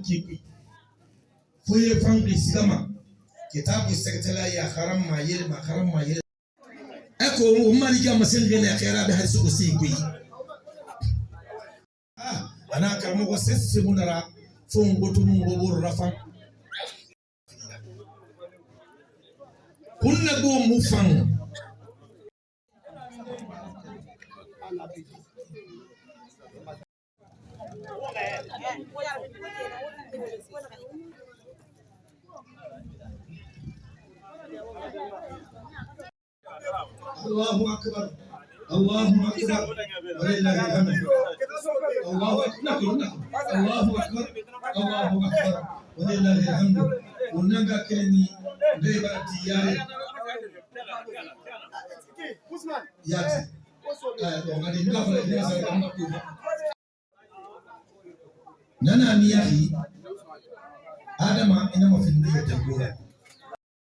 kiki foye family sigama kitabu sekretela ya haram mayel eko umali kama sengene ya khaira bi harisu kusikui ana kamo ko sesse munara fongo to mungo bor rafa kunna go mufan الله أكبر الله أكبر ولله الحمد الله أكبر الله أكبر الله أكبر ولله الحمد ونجا كني غيبة دياري ياتي وغادي نقفل الناس نانا نياهي آدم إنما في النية تقول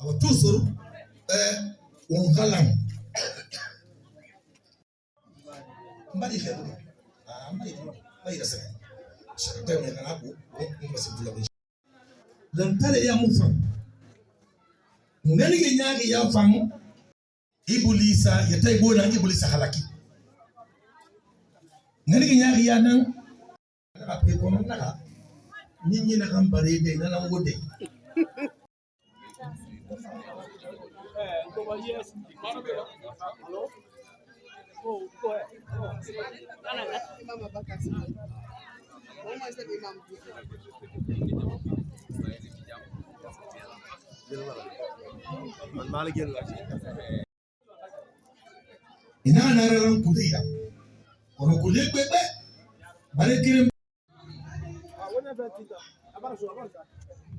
أو توصل ونقلم mbali khairu mbali rasmi shakata ni kanabu mbasibula dan tare ya mufa ngani genyage ya famu ibulisa ya tai bona ibulisa halaki ngani genyage ya nan ka pe kono naka nyinyi na kambare de na ngode Oh, go ahead. Imam Abubakar. What was the Imam? Ina na ran kuliya. Ono kuliya pepe. Bare kire. Wona ba tita. Abara so abara.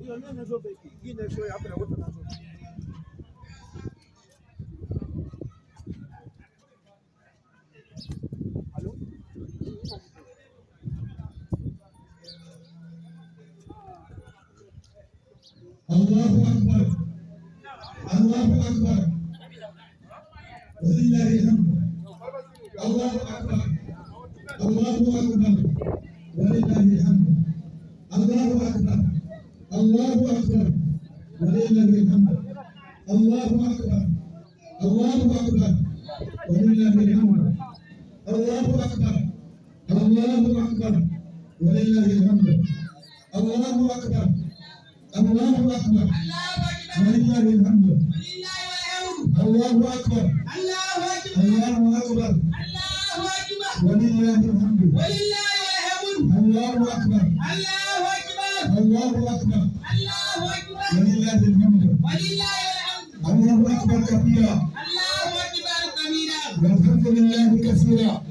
Iyo ne zo be ki. Gine so ya abara wota na so. الله أكبر الله أكبر ولله الحمد الله أكبر الله أكبر ولله الحمد الله أكبر الله أكبر ولله الحمد الله أكبر الله أكبر ولله الحمد الله أكبر الله أكبر ولله الحمد الله أكبر الله أكبر ولله الحمد الله أكبر الله أكبر ولله الحمد الله أكبر الله أكبر ولله الحمد الله أكبر كبيرا والحمد لله كثيرا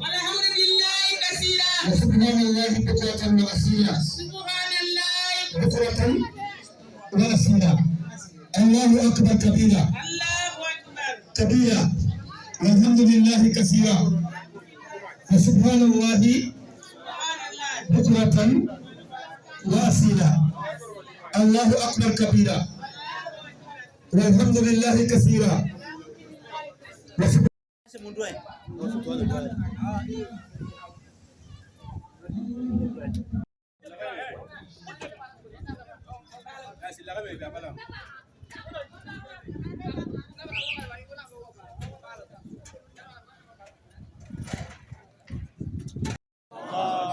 وسبحان الله بكرة وأصيلا بكرة وأصيلا الله أكبر كبيرا كبيرا والحمد لله كثيرا وسبحان الله بكرة وأصيلا الله أكبر كبيرا والحمد لله كثيرا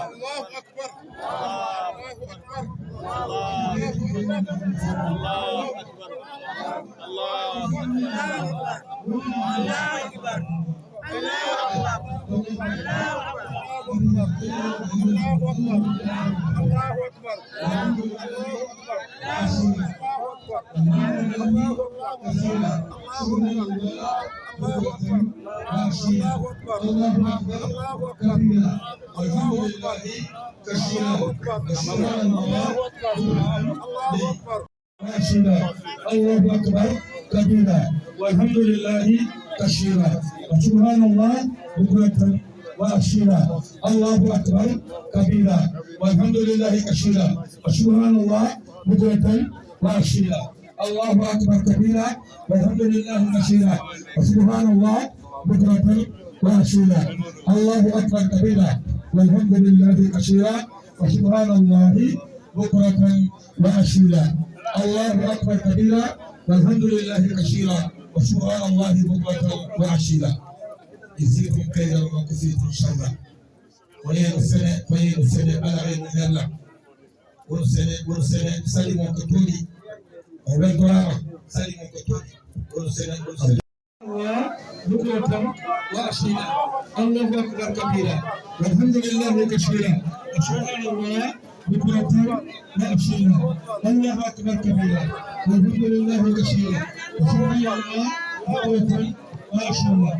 الله أكبر الله أكبر الله أكبر الله أكبر الله أكبر الله أكبر كبيرا والحمد لله كثيرا وسبحان الله بكرة وأصيلا الله أكبر كبيرا والحمد لله كثيرا وسبحان الله بكرة وأصيلا الله أكبر كبيرا والحمد لله كثيرا وسبحان الله بكرة وأصيلا الله أكبر كبيرا والحمد لله كثيرا وسبحان الله بكرة وأصيلا. الله أكبر كبيرا والحمد لله كثيرا وسبحان الله بكرة وأصيلا. يزيدكم كيدا وما كفيتم شرا. وين السنة على غير مهلا. ورسنة سلموا كتولي. وبين قرارة سلموا كتولي. ورسنة بكرة وأصيلا. الله أكبر كبيرا والحمد لله كثيرا وسبحان الله بكرة وأصيلا. الله أكبر كبيرا والحمد لله كثيرا وسبحان الله بكرة وأصيلا.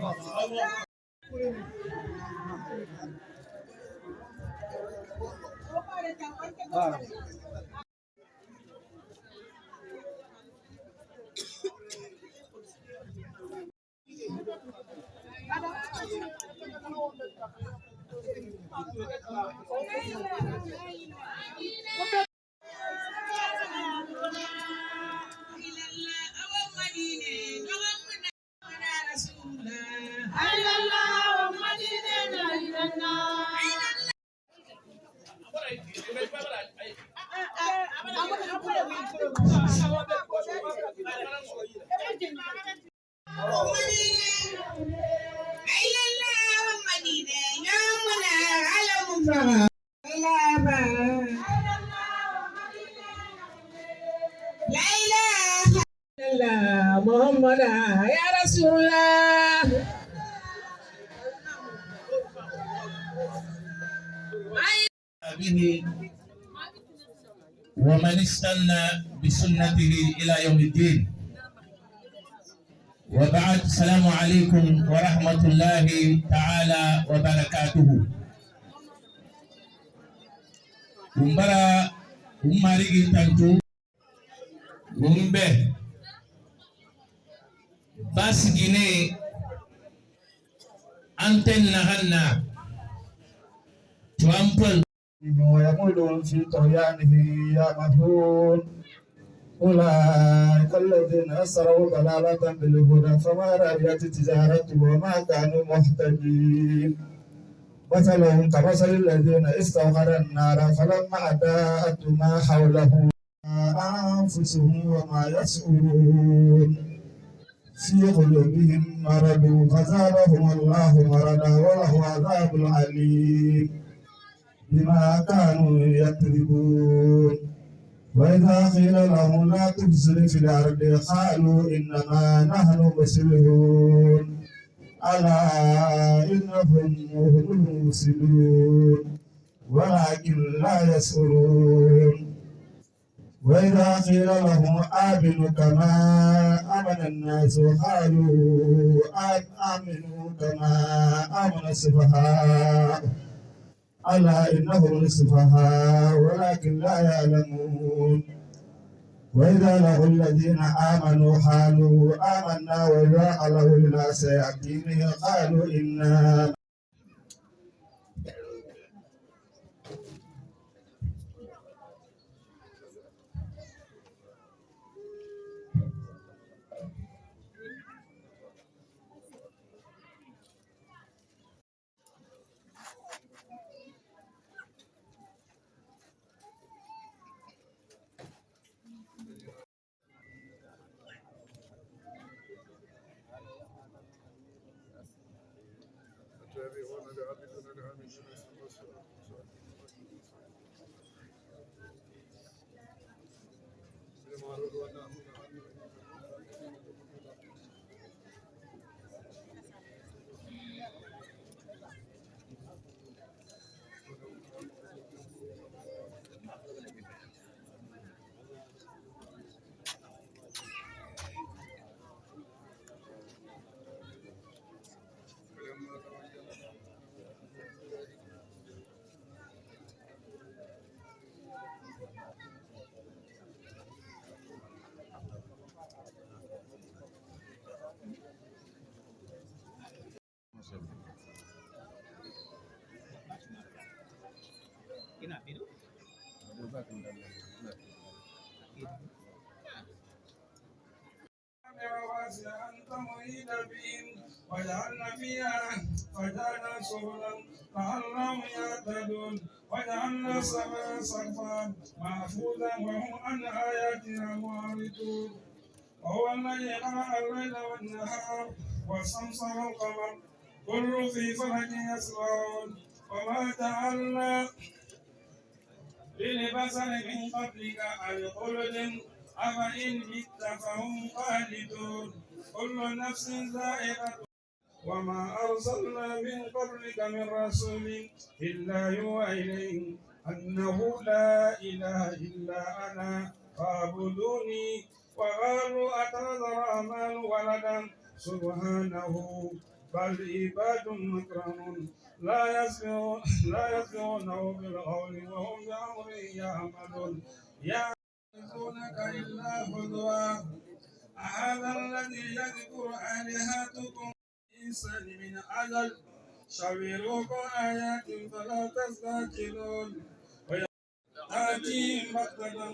محمد يا رسول الله به ومن استنى بسنته إلى يوم الدين. وبعد السلام عليكم ورحمة الله تعالى وبركاته. Umbara umarigi tantu umbe basigine antenna hanna tuampel ويقولون في طغيانه يعمهون أولئك الذين أسروا ضلالة بالهدى فما رأيت تجارته وما كانوا مهتدين. مثلهم كمثل الذين استوقدوا النار فلما أضاءت ما حوله أنفسهم وما يشعرون في قلوبهم مرض فزادهم الله مرضا ولهم عذاب أليم بما كانوا يكذبون. وإذا قيل لهم لا تفسدوا في الأرض قالوا إنما نحن مصلحون ألا إنهم هم المفسدون ولكن لا يشعرون. وإذا قيل لهم آمنوا كما آمن الناس قالوا آمنوا كما آمن السفهاء ألا إنهم السفهاء ولكن لا يعلمون. وإذا لقوا الذين آمنوا قالوا آمنا وإذا خلوا إلى شياطينهم قالوا إنا وجعلنا فيها فجعلنا سبلا لعلهم يهتدون وجعلنا السماء سقفا محفوظا وهم عن آياتنا معرضون وهو الذي خلق الليل والنهار والشمس والقمر كل في فلك يسبحون وما جعلنا للبشر من قبلك الخلد أفإن مت فهم خالدون كل نفس ذائقة وما أرسلنا من قبلك من رسول إلا يوحى إليه أنه لا إله إلا أنا فاعبدوني وقالوا أتخذ الرحمن ولدا سبحانه بل عباد مكرمون لا يسمعونه بالقول وهم بأمره يعملون يعرفونك إلا هدوا هذا الذي يذكر آلهتكم إنسان من أجل شوروكم آيات فلا تستعجلون ويأتيهم بغتة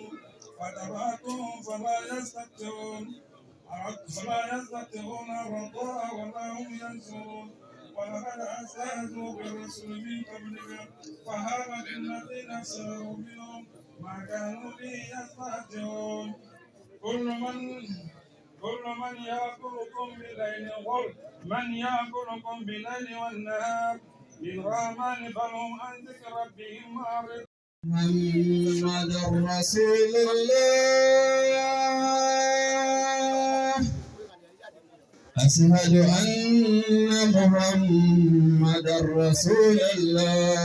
فتبعتهم فلا يستطيعون الرضاء ولا هم ينصرون ولقد أستهزئوا بالرسل من قبلك فهلك الذين سخروا منهم ما كانوا به يستهزئون كل من يأكلكم بالليل من يأكلكم بالليل والنهار للرحمن بل هم عن ذكر ربهم معرضون محمد رسول الله أشهد أن محمد رسول الله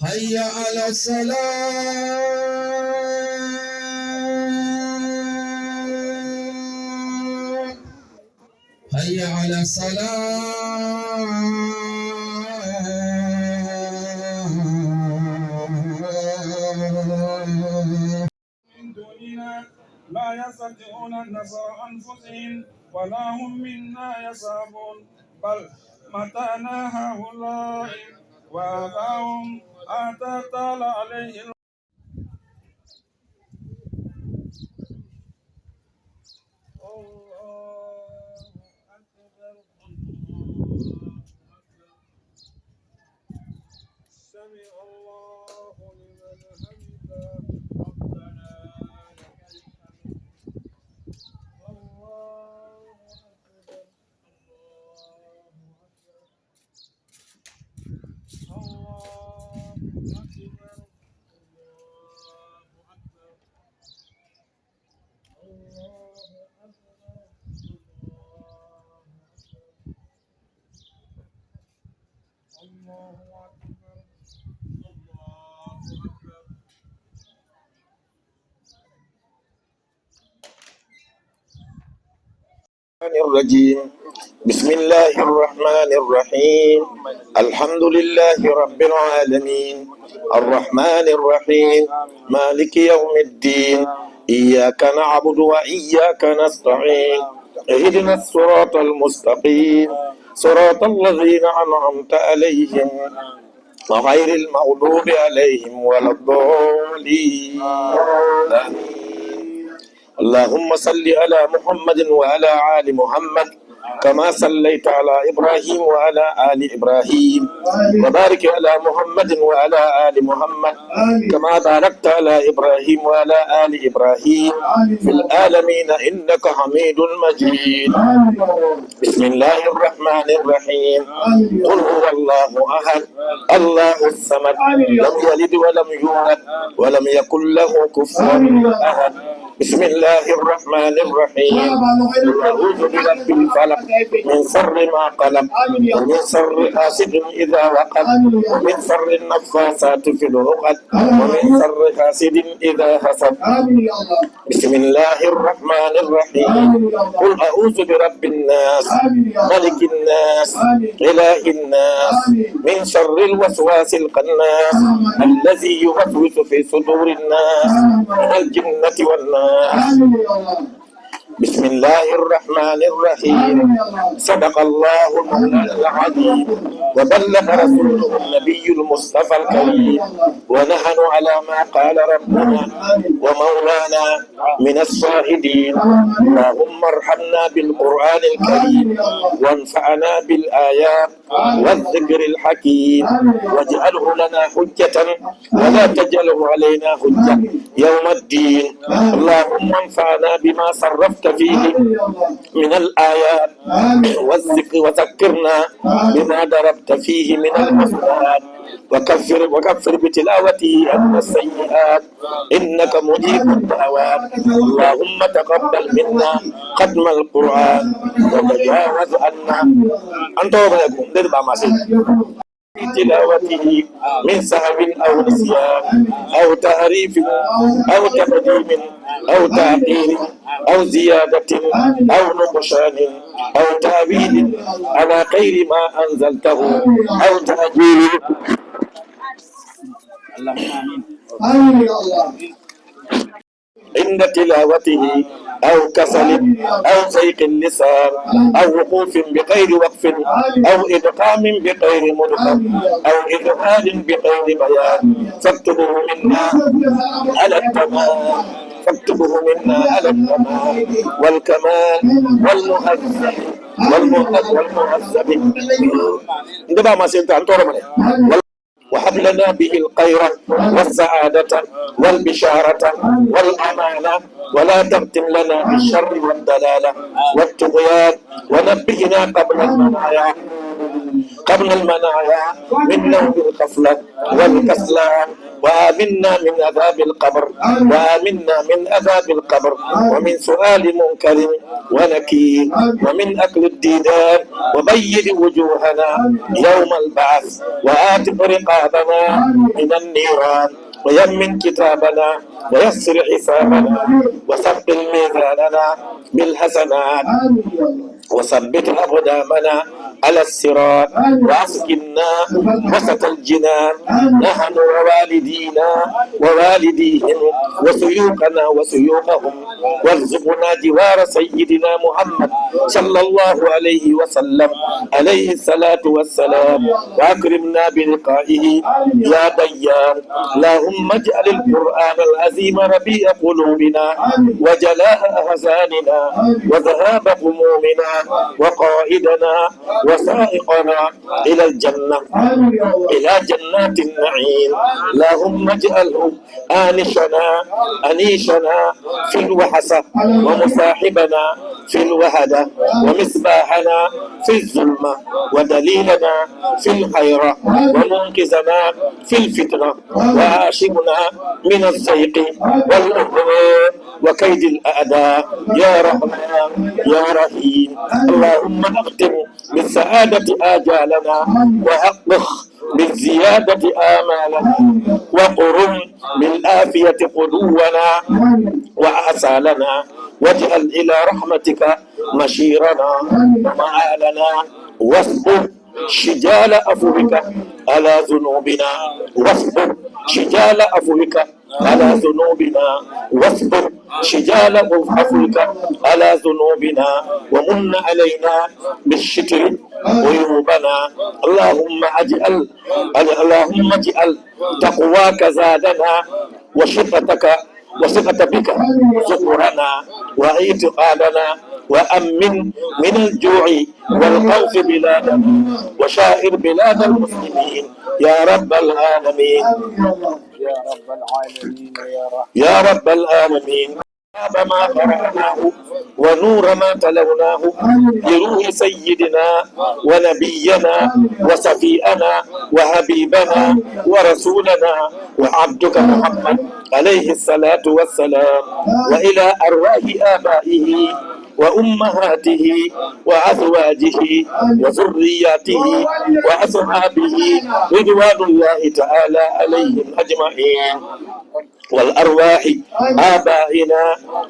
حي على الصلاة حي على الصلاة من دوننا لا يستطيعون نصر أنفسهم ولا هم منا يصابون بل متعنا هؤلاء وآباهم حتى طال عليهم سمع الله لمن حمده ربنا لك الحمد الله أكبر الله أكبر الرجيم بسم الله الرحمن الرحيم الحمد لله رب العالمين الرحمن الرحيم مالك يوم الدين إياك نعبد وإياك نستعين اهدنا الصراط المستقيم صراط الذين أنعمت عليهم غير المغضوب عليهم ولا الضالين اللهم صل على محمد وعلى آل محمد كما صليت على إبراهيم وعلى آل إبراهيم وبارك على محمد وعلى آل محمد كما باركت على إبراهيم وعلى آل إبراهيم في العالمين إنك حميد مجيد بسم الله الرحمن الرحيم قل هو الله أحد الله الصمد لم يلد ولم يولد ولم يكن له كفوا أحد بسم الله الرحمن الرحيم أعوذ برب الفلق من شر ما قلق ومن شر حاسد إذا وقب ومن شر النفاثات في العقد ومن شر حاسد إذا حسد بسم الله الرحمن الرحيم قل أعوذ برب الناس ملك الناس إله الناس من شر الوسواس الخناس الذي يوسوس في صدور الناس من الجنة والناس بسم الله الرحمن الرحيم. صدق الله المولى العظيم وبلغ رسوله النبي المصطفى الكريم، ونحن على ما قال ربنا ومولانا من الشاهدين. اللهم ارحمنا بالقرآن الكريم وانفعنا بالآيات والذكر الحكيم، واجعله لنا حجة ولا تجعله علينا حجة يوم الدين. اللهم انفعنا بما صرفت فيه من الآيات والذكر، وذكرنا بما ضربت فيه من المثلات، وكفر بتلاوته عنا السيئات إنك مجيب الدعوات. اللهم تقبل منا ختم القرآن وتجاوز عنا تلاوته من سهو أو نسيان أو تحريف أو تقديم أو تأخير أو زيادة أو نقصان أو تأويل على غير ما أنزلته أو تأجيل. آمين يا الله. عند تلاوته أو كسل أو زيق اللسان أو وقوف بغير وقف أو إدغام بغير مدغم أو إظهار بغير بيان، فاكتبه منا على التمام، فاكتبه منا على التمام والكمال والمهذب والمهذب. عندما ما سنت عن وهب لنا به الخير والسعادة والبشارة والأمانة، ولا تختم لنا بالشر والدلالة والطغيان، ونبهنا قبل المنايا من نوم الغفلة والكسلان، وآمنا من عذاب القبر، وآمنا من عذاب القبر ومن سؤال منكر ونكير ومن أكل الديدان، وبيض وجوهنا يوم البعث، وآتق رقابنا من النيران، ويمن كتابنا ويسر حسابنا، وثقل ميزاننا بالحسنات، وثبت أقدامنا على الصراط، وأسكننا وسط الجنان نحن ووالدينا ووالديهم وسيوقنا وسيوقهم، وارزقنا جوار سيدنا محمد صلى الله عليه وسلم عليه الصلاة والسلام، وأكرمنا بلقائه يا ديان. اللهم اجعل القرآن العظيم ربيع قلوبنا وجلاء أحزاننا وذهاب همومنا وقائدنا وسائقنا إلى الجنة، إلى جنات النعيم. اللهم اجعله أنيشنا في الوحسة، ومصاحبنا في الوهدة، ومصباحنا في الظلمة، ودليلنا في الخيرة، ومنقذنا في الفتنة، وعاشقنا من الزيق والأهواء وكيد الأعداء يا رحمن يا رحيم. اللهم اختم بالسعادة آجالنا، وأقبخ بالزيادة آمالنا، وقرم بالآفية قدونا وآسالنا، واجعل إلى رحمتك مشيرنا ومآلنا، واصبر شجال عفوك على ذنوبنا، واصبر شجال عفوك على ذنوبنا، واصبر شجال عفوك على ذنوبنا، ومن علينا بالشكر عيوبنا. اللهم اجعل تقواك زادنا، وثقة بك ذكرنا واعتقادنا، وأمن من الجوع والخوف بلادنا، وشائر بلاد المسلمين يا رب العالمين. يا رب العالمين. ما قرأناه ونور ما تلوناه لروح سيدنا ونبينا وصفيئنا وحبيبنا ورسولنا وعبدك محمد عليه الصلاة والسلام، وإلى أرواح آبائه وأمهاته وأزواجه وذرياته وأصحابه رضوان الله تعالى عليهم أجمعين. والأرواح آبائنا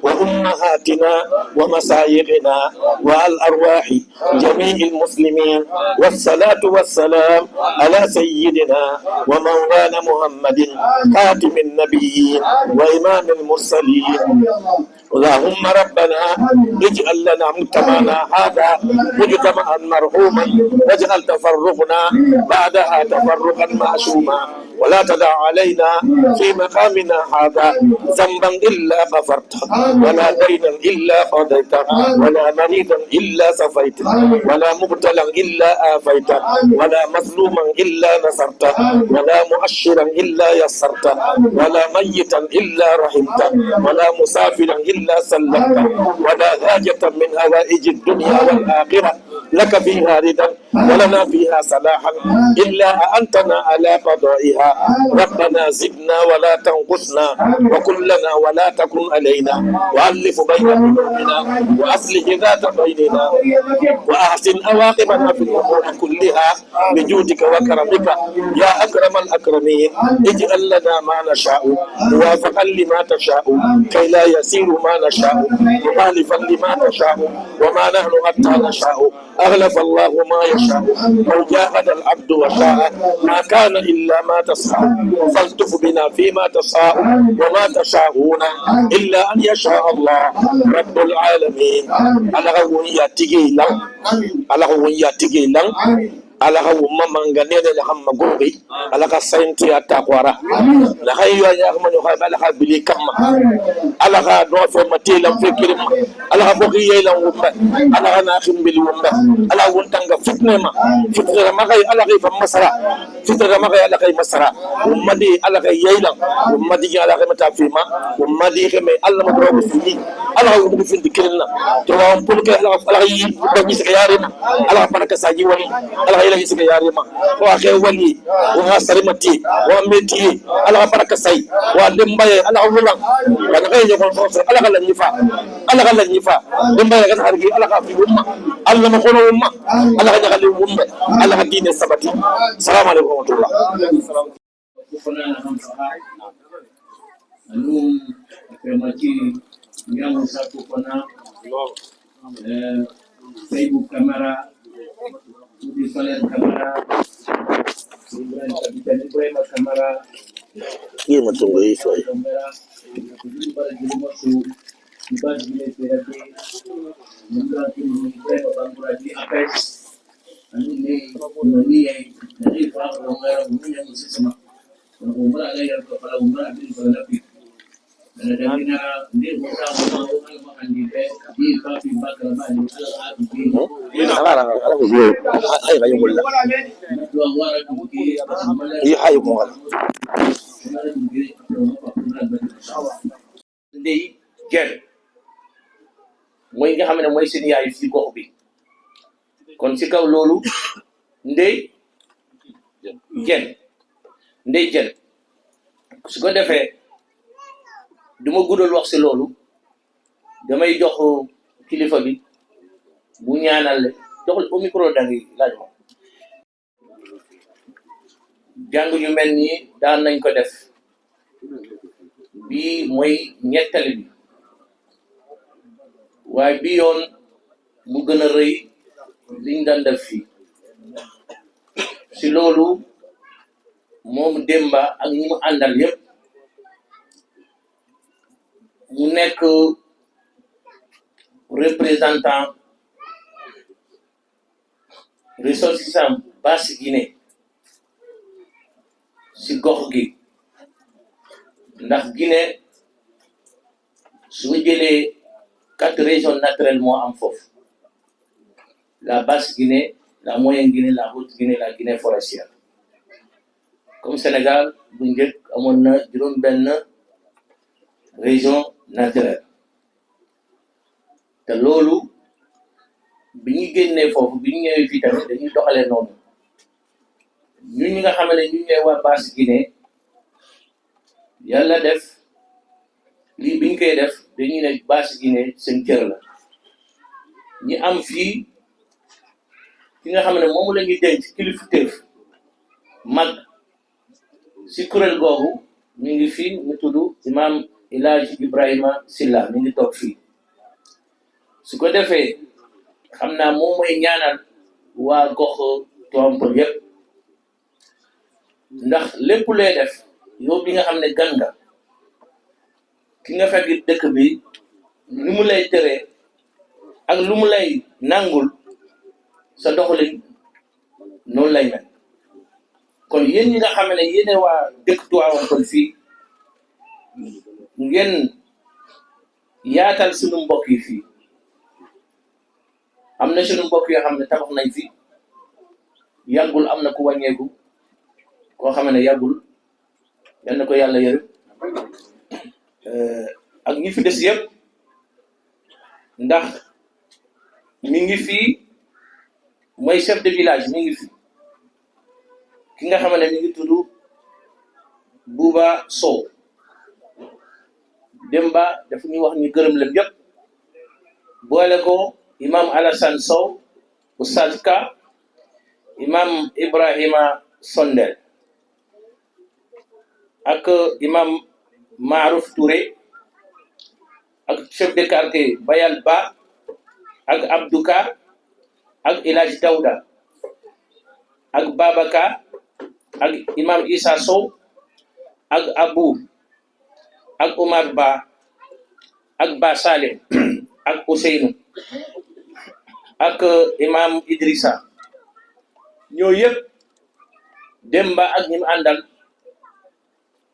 وأمهاتنا ومشايخنا والأرواح جميع المسلمين، والصلاة والسلام على سيدنا ومولانا محمد خاتم النبيين وإمام المرسلين. اللهم ربنا اجعل لنا مجتمعنا هذا مجتمعا مرحوما، واجعل تفرقنا بعدها تفرقا معصوما، ولا تدع علينا في مقامنا هذا ذنبا إلا غفرته، ولا دينا إلا قضيته، ولا مريضا إلا شفيته، ولا مبتلا إلا آفيته، ولا مظلوما إلا نصرته، ولا مؤشرا إلا يسرته، ولا ميتا إلا رحمته، ولا مسافرا إلا سلمته، ولا حاجة من هوائج الدنيا والآخرة لك فيها رضا ولنا فيها صلاحا إلا أنتنا على قضائها. ربنا زدنا ولا تنقصنا، وكن لنا ولا تكن علينا، وألف بين قلوبنا وأصلح ذات بيننا، وأحسن عواقبنا في الأمور كلها بجودك وكرمك يا أكرم الأكرمين. اجعل لنا ما نشاء موافقا لما تشاء، كي لا يسير ما نشاء مخالفا لما تشاء، وما نحن حتى نشاء أغلف الله ما يشاء. لو جاهد العبد وشاء ما كان إلا ما تشاء، فالتف بنا فيما تشاء وما تشاءون إلا أن يشاء الله رب العالمين. على غوية تيجي لان، على غوية تيجي لان، ala ka wumma manganene la hamma gobi ala ka sainti atakwara la hayya ya ma no ala ka bili kamma ala ka do fe matela fikirim ala ka boki yela wumma ala ka na khim bil wumma ala wuntanga fitnema fitra ma kay ala kay fa masara fitra ma kay ala kay masara wumma di ala kay yela wumma di ala kay mata fima wumma di kay alla ma do fi ala ka wudu fi dikirna to wa pul kay ala ka yi do mi se yarina ala ka baraka saji wali ala ila yisiga yarima wa ke wali wa sarimati wa meti ala baraka say wa limbaye ala wulan kana kay jogon fo ala kala nifa ala kala nifa limbaye kan hargi ala ka fi umma alla ma kono umma ala ka jagali umma ala ka dine sabati. Assalamu alaikum wa rahmatullah. Anum kemati yang satu kona Facebook kamera di Valen kamera Ibrahim Kapitan Ibrahim kamera Iya matunggu itu. kamera itu pada jadi masuk dibahas di terapi mengganti Ibrahim Bangkura di Apes ini dari Pak Romero ini yang mesti sama umrah ada yang kepala umrah itu kalau lebih dan ada dia berusaha mau makan di kafe bakal balik ala di Ala ay kayo wala. Iya hayo mo wala. ndey gen mooy nga xam ne mooy seen yaay fi gox bi kon ci kaw loolu ndey gen su ko defee duma guddal wax ci loolu damay jox kilifa bi bu ñaanal joxul au micro dangi laaj ma jàng yu mel nii daan nañ ko def bii mooy ñettali bi waaye bi yoon mu gën a rëy liñ daan def fii si loolu moom Demba ak ñi mu àndal yépp mu nekk représentant ressortissant Basse Guinée si gox gi ndax Guinée su ñu jëlee 4 régions naturelles moo am foofu la Basse Guinée, la Moyenne Guinée, la Haute Guinée, la Guinée forestière. Comme Sénégal bu njëkk amoon na juróom-benn région naturelle te loolu bi ñu génnee foofu bi ñu ñëwee fii tamit dañuy doxalee noonu ñun ñi nga xam ne ñu ñëwee waa Basse Guinée yàlla def lii bi ñu koy def dañuy ne Basse Guinée seen cër la ñi am fii ki nga xam ne moom la ñuy denc kilifteef mag si kuréel googu mi ngi fii mu tudd imam El Hadj Ibrahima Silla mi ngi toog fii su ko defee xam naa moom mooy ñaanal waa gox Tivaouane Peulh yépp ndax lépp lay def yow bi nga xam ne gan nga ki nga fekk dëkk bi lu mu lay tere ak lu mu lay nangul sa doxalin noonu lay mel kon yéen ñi nga xam ne yéen waa dëkk Tivaouane Peulh fii ngeen yaatal sunu mbokk yi fii am na sunu mbokk yoo xam ne tabax nañ fi yàggul am na ku wàññeeku koo xam ne yàggul yal na ko yàlla yërëm ak ñi fi des yëpp ndax mi ngi fii mooy chef de village mi ngi fi ki nga xam ne mi ngi tudd Bouba Sow Demba dafa ñuy wax ñu gërëm leen yëpp boole ko imam Alassane Sow Oustaz Ka imam Ibrahima Sondel ak imam Marouf Touré ak chef de quartier Bayal Ba ak Abdouka ak El Hadj Dawda ak Babaka ak imam Issa Sow ak Abou ak Omar Ba ak Ba Saleh ak Ousseynou ak imam Idrissa ñoo yëpp Demba ak ñi mu àndal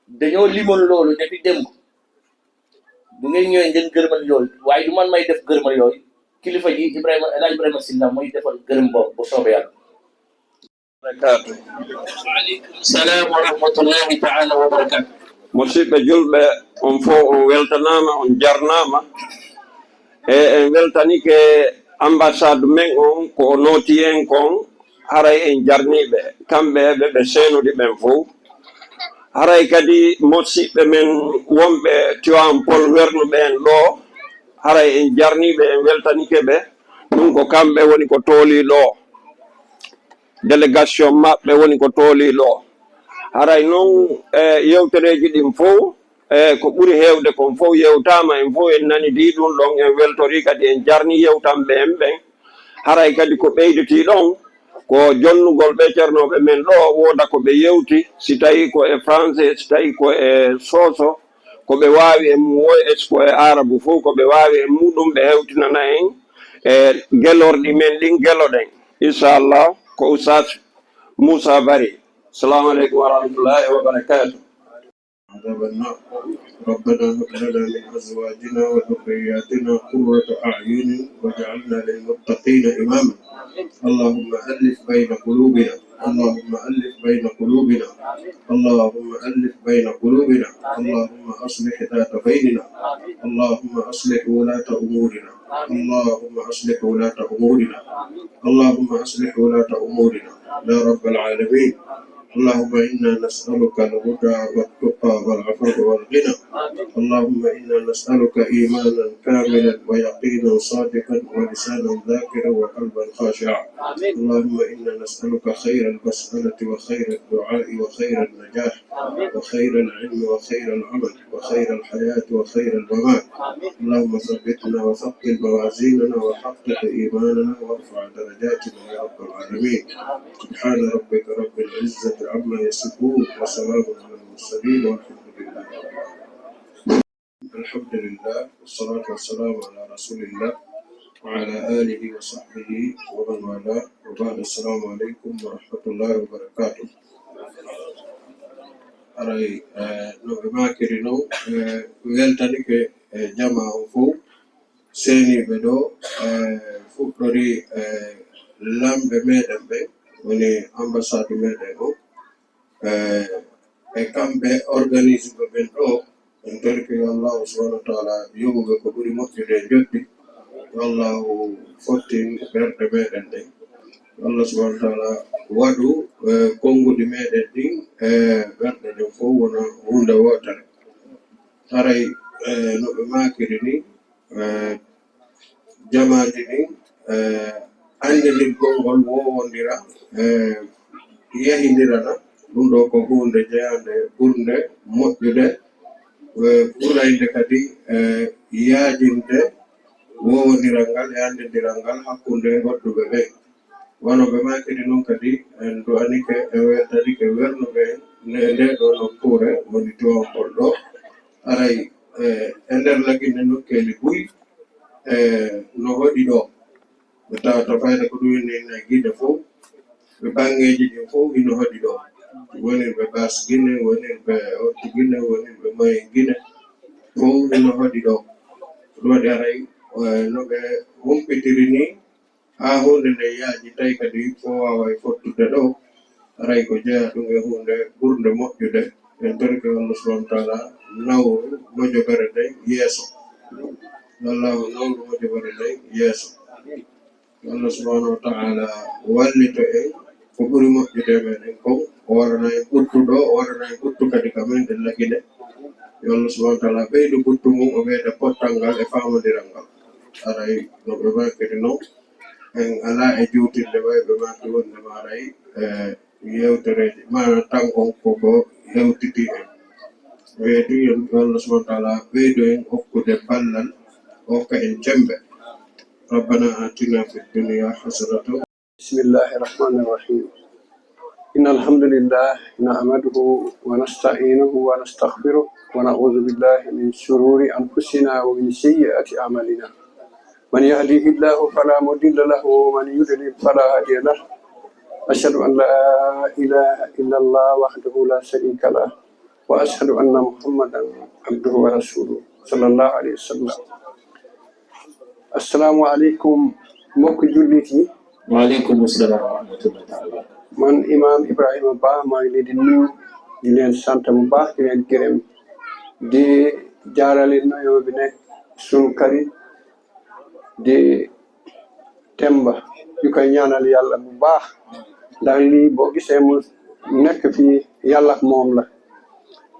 dañoo limoon loolu depuis démb bu ngeen ñëwee ngeen gërëmal yooyu waaye du man may def gërëmal yooyu kilifa ji Ibrahima El Hadj Ibrahima Silla mooy defal gërëm boobu bu soobee yàlla. barakatu. waaleykum salaam wa rahmatullahi taala wa barakatu. musidɓe julɓe on fof on weltanama on jarnama en weltanike ambassade men on ko nooti en kon haray en jarniɓe kamɓe ɓe seenude ɓen fof haray kadi musidɓe men wonɓe Tivaouane Peulh wernuɓe en ɗo haray en jarniɓe en weltanike ɓe ɗum ko kamɓe woni ko tooli ɗo délégation maɓɓe woni ko tooli ɗo haray noon yewtereji ɗin fof ko ɓuri heewde kon fof yewtama en fof en nani di ɗum ɗon en weltori kadi en jarni yewtanɓe en ɓen haray kadi ko ɓeyditi ɗon ko jonnugol ɓe ceernoɓe men ɗo wooda ko ɓe yewti si tawi ko e français si tawi ko e soso ko ɓe wawi e woy ko e arabu fof ko ɓe wawi e muɗum ɓe hewtinana en e gelorɗi men ɗin geloɗen inchallah ko Oustaz Moussa Bari. السلام عليكم ورحمة الله وبركاته. عذاب النار ربنا هب لنا من ازواجنا وذرياتنا قرة اعين واجعلنا للمتقين اماما اللهم الف بين قلوبنا اللهم الف بين قلوبنا اللهم الف بين قلوبنا اللهم اصلح ذات بيننا اللهم اصلح ولاة امورنا اللهم اصلح ولاة امورنا اللهم اصلح ولاة امورنا يا رب العالمين اللهم إنا نسألك الهدى والتقى والعفو والغنى اللهم إنا نسألك إيمانا كاملا ويقينا صادقا ولسانا ذاكرا وقلبا خاشعا اللهم إنا نسألك خير المسألة وخير الدعاء وخير النجاح وخير العلم وخير العمل وخير الحياة وخير الممات اللهم ثبتنا وثقل موازيننا وحقق إيماننا وارفع درجاتنا يا رب العالمين سبحان ربك رب العزة عما يصفون وسلام على المرسلين والحمد لله. الحمد لله والصلاة والسلام على رسول الله وعلى آله وصحبه ومن والاه وبعد السلام عليكم ورحمة الله وبركاته. أري نو ما كرينو ويلتنيك جماعة فو سيني بدو فوكري لام بمدن بي وني أمبساد مدن e kamɓe organise ɓe ɓen ɗo en torki allahu subhanahu wa taala yoguɓe ko ɓuri moƴƴude joɗɗi wallahu fottin ɓerɗe meɗen ɗen allah subhanahu wa taala waɗu konngudi meɗen ɗin e ɓerɗe ɗen fof wona hunde wotere haray no ɓe makiri ni jamaji ɗin andidirgol ngol wowodira yehidirana ɗum ɗo ko hunde jeyande ɓurde moƴƴude ɓurayde kadi yaajinde wowodiral ngal e andindiral ngal hakkunde hodduɓe ɓe wono ɓe makiri noon kadi en du'anike e weltanike wernuɓe nde ɗo nokkure woni Tivaouane ɗo aray e nder lagine nokkeli buy no hoɗi ɗo ɓe tawata fayda ko ɗum ni guide fof ɓe bangeji ɗin fof ino hoɗi ɗo wonirɓe Bas Guine wonirɓe Hottu Guine wonirɓe Moyen Guine fof ino hoɗi ɗo ɗum waɗi aray no ɓe humpitiri ni ha hunde nde yaaji tawi kadi fo wawa e fottude ɗo aray ko jeeya ɗum e hunde ɓurde moƴƴude en torki Allah subhanahu wa ta'ala nawru mojobere nde yeeso wallahu nawru mojobere nde yeeso Allah subhanahu wa ta'ala wallito en ko ɓuri moƴƴude meɗen ko o warana en ɓuttuɗo o warana en ɓuttu kadi ka men ɗen lagine yo Allah subhanahu wa ta'ala ɓeydu ɓuttu mum o ɓeyda pottal ngal e famodiral ngal aray no ɓe makiri noon en ala e juutirde way ɓe maki wonde ma aray yewtereje mana tan on koko hewtiti en weedu yo Allah subhanahu wa ta'ala ɓeydu en hokkude ballal hokka en cembe ربنا آتنا في الدنيا حسنة. بسم الله الرحمن الرحيم إن الحمد لله نحمده ونستعينه ونستغفره ونعوذ بالله من شرور أنفسنا ومن سيئات أعمالنا من يهديه الله فلا مضل له ومن يضلل فلا هادي له أشهد أن لا إله إلا الله وحده لا شريك له وأشهد أن محمدا عبده ورسوله صلى الله عليه وسلم. السلام عليكم mbokk jullit yi. waaleykum salaam wa rahmatullahi. man Imam Ibrahima Ba maa ngi leen di nuyu di leen sant bu baax di leen gërëm di jaarale nuyoo bi ne sunu kari di Temba ñu koy ñaanal yàlla bu baax ndax lii boo gisee mu nekk fii yàlla moom la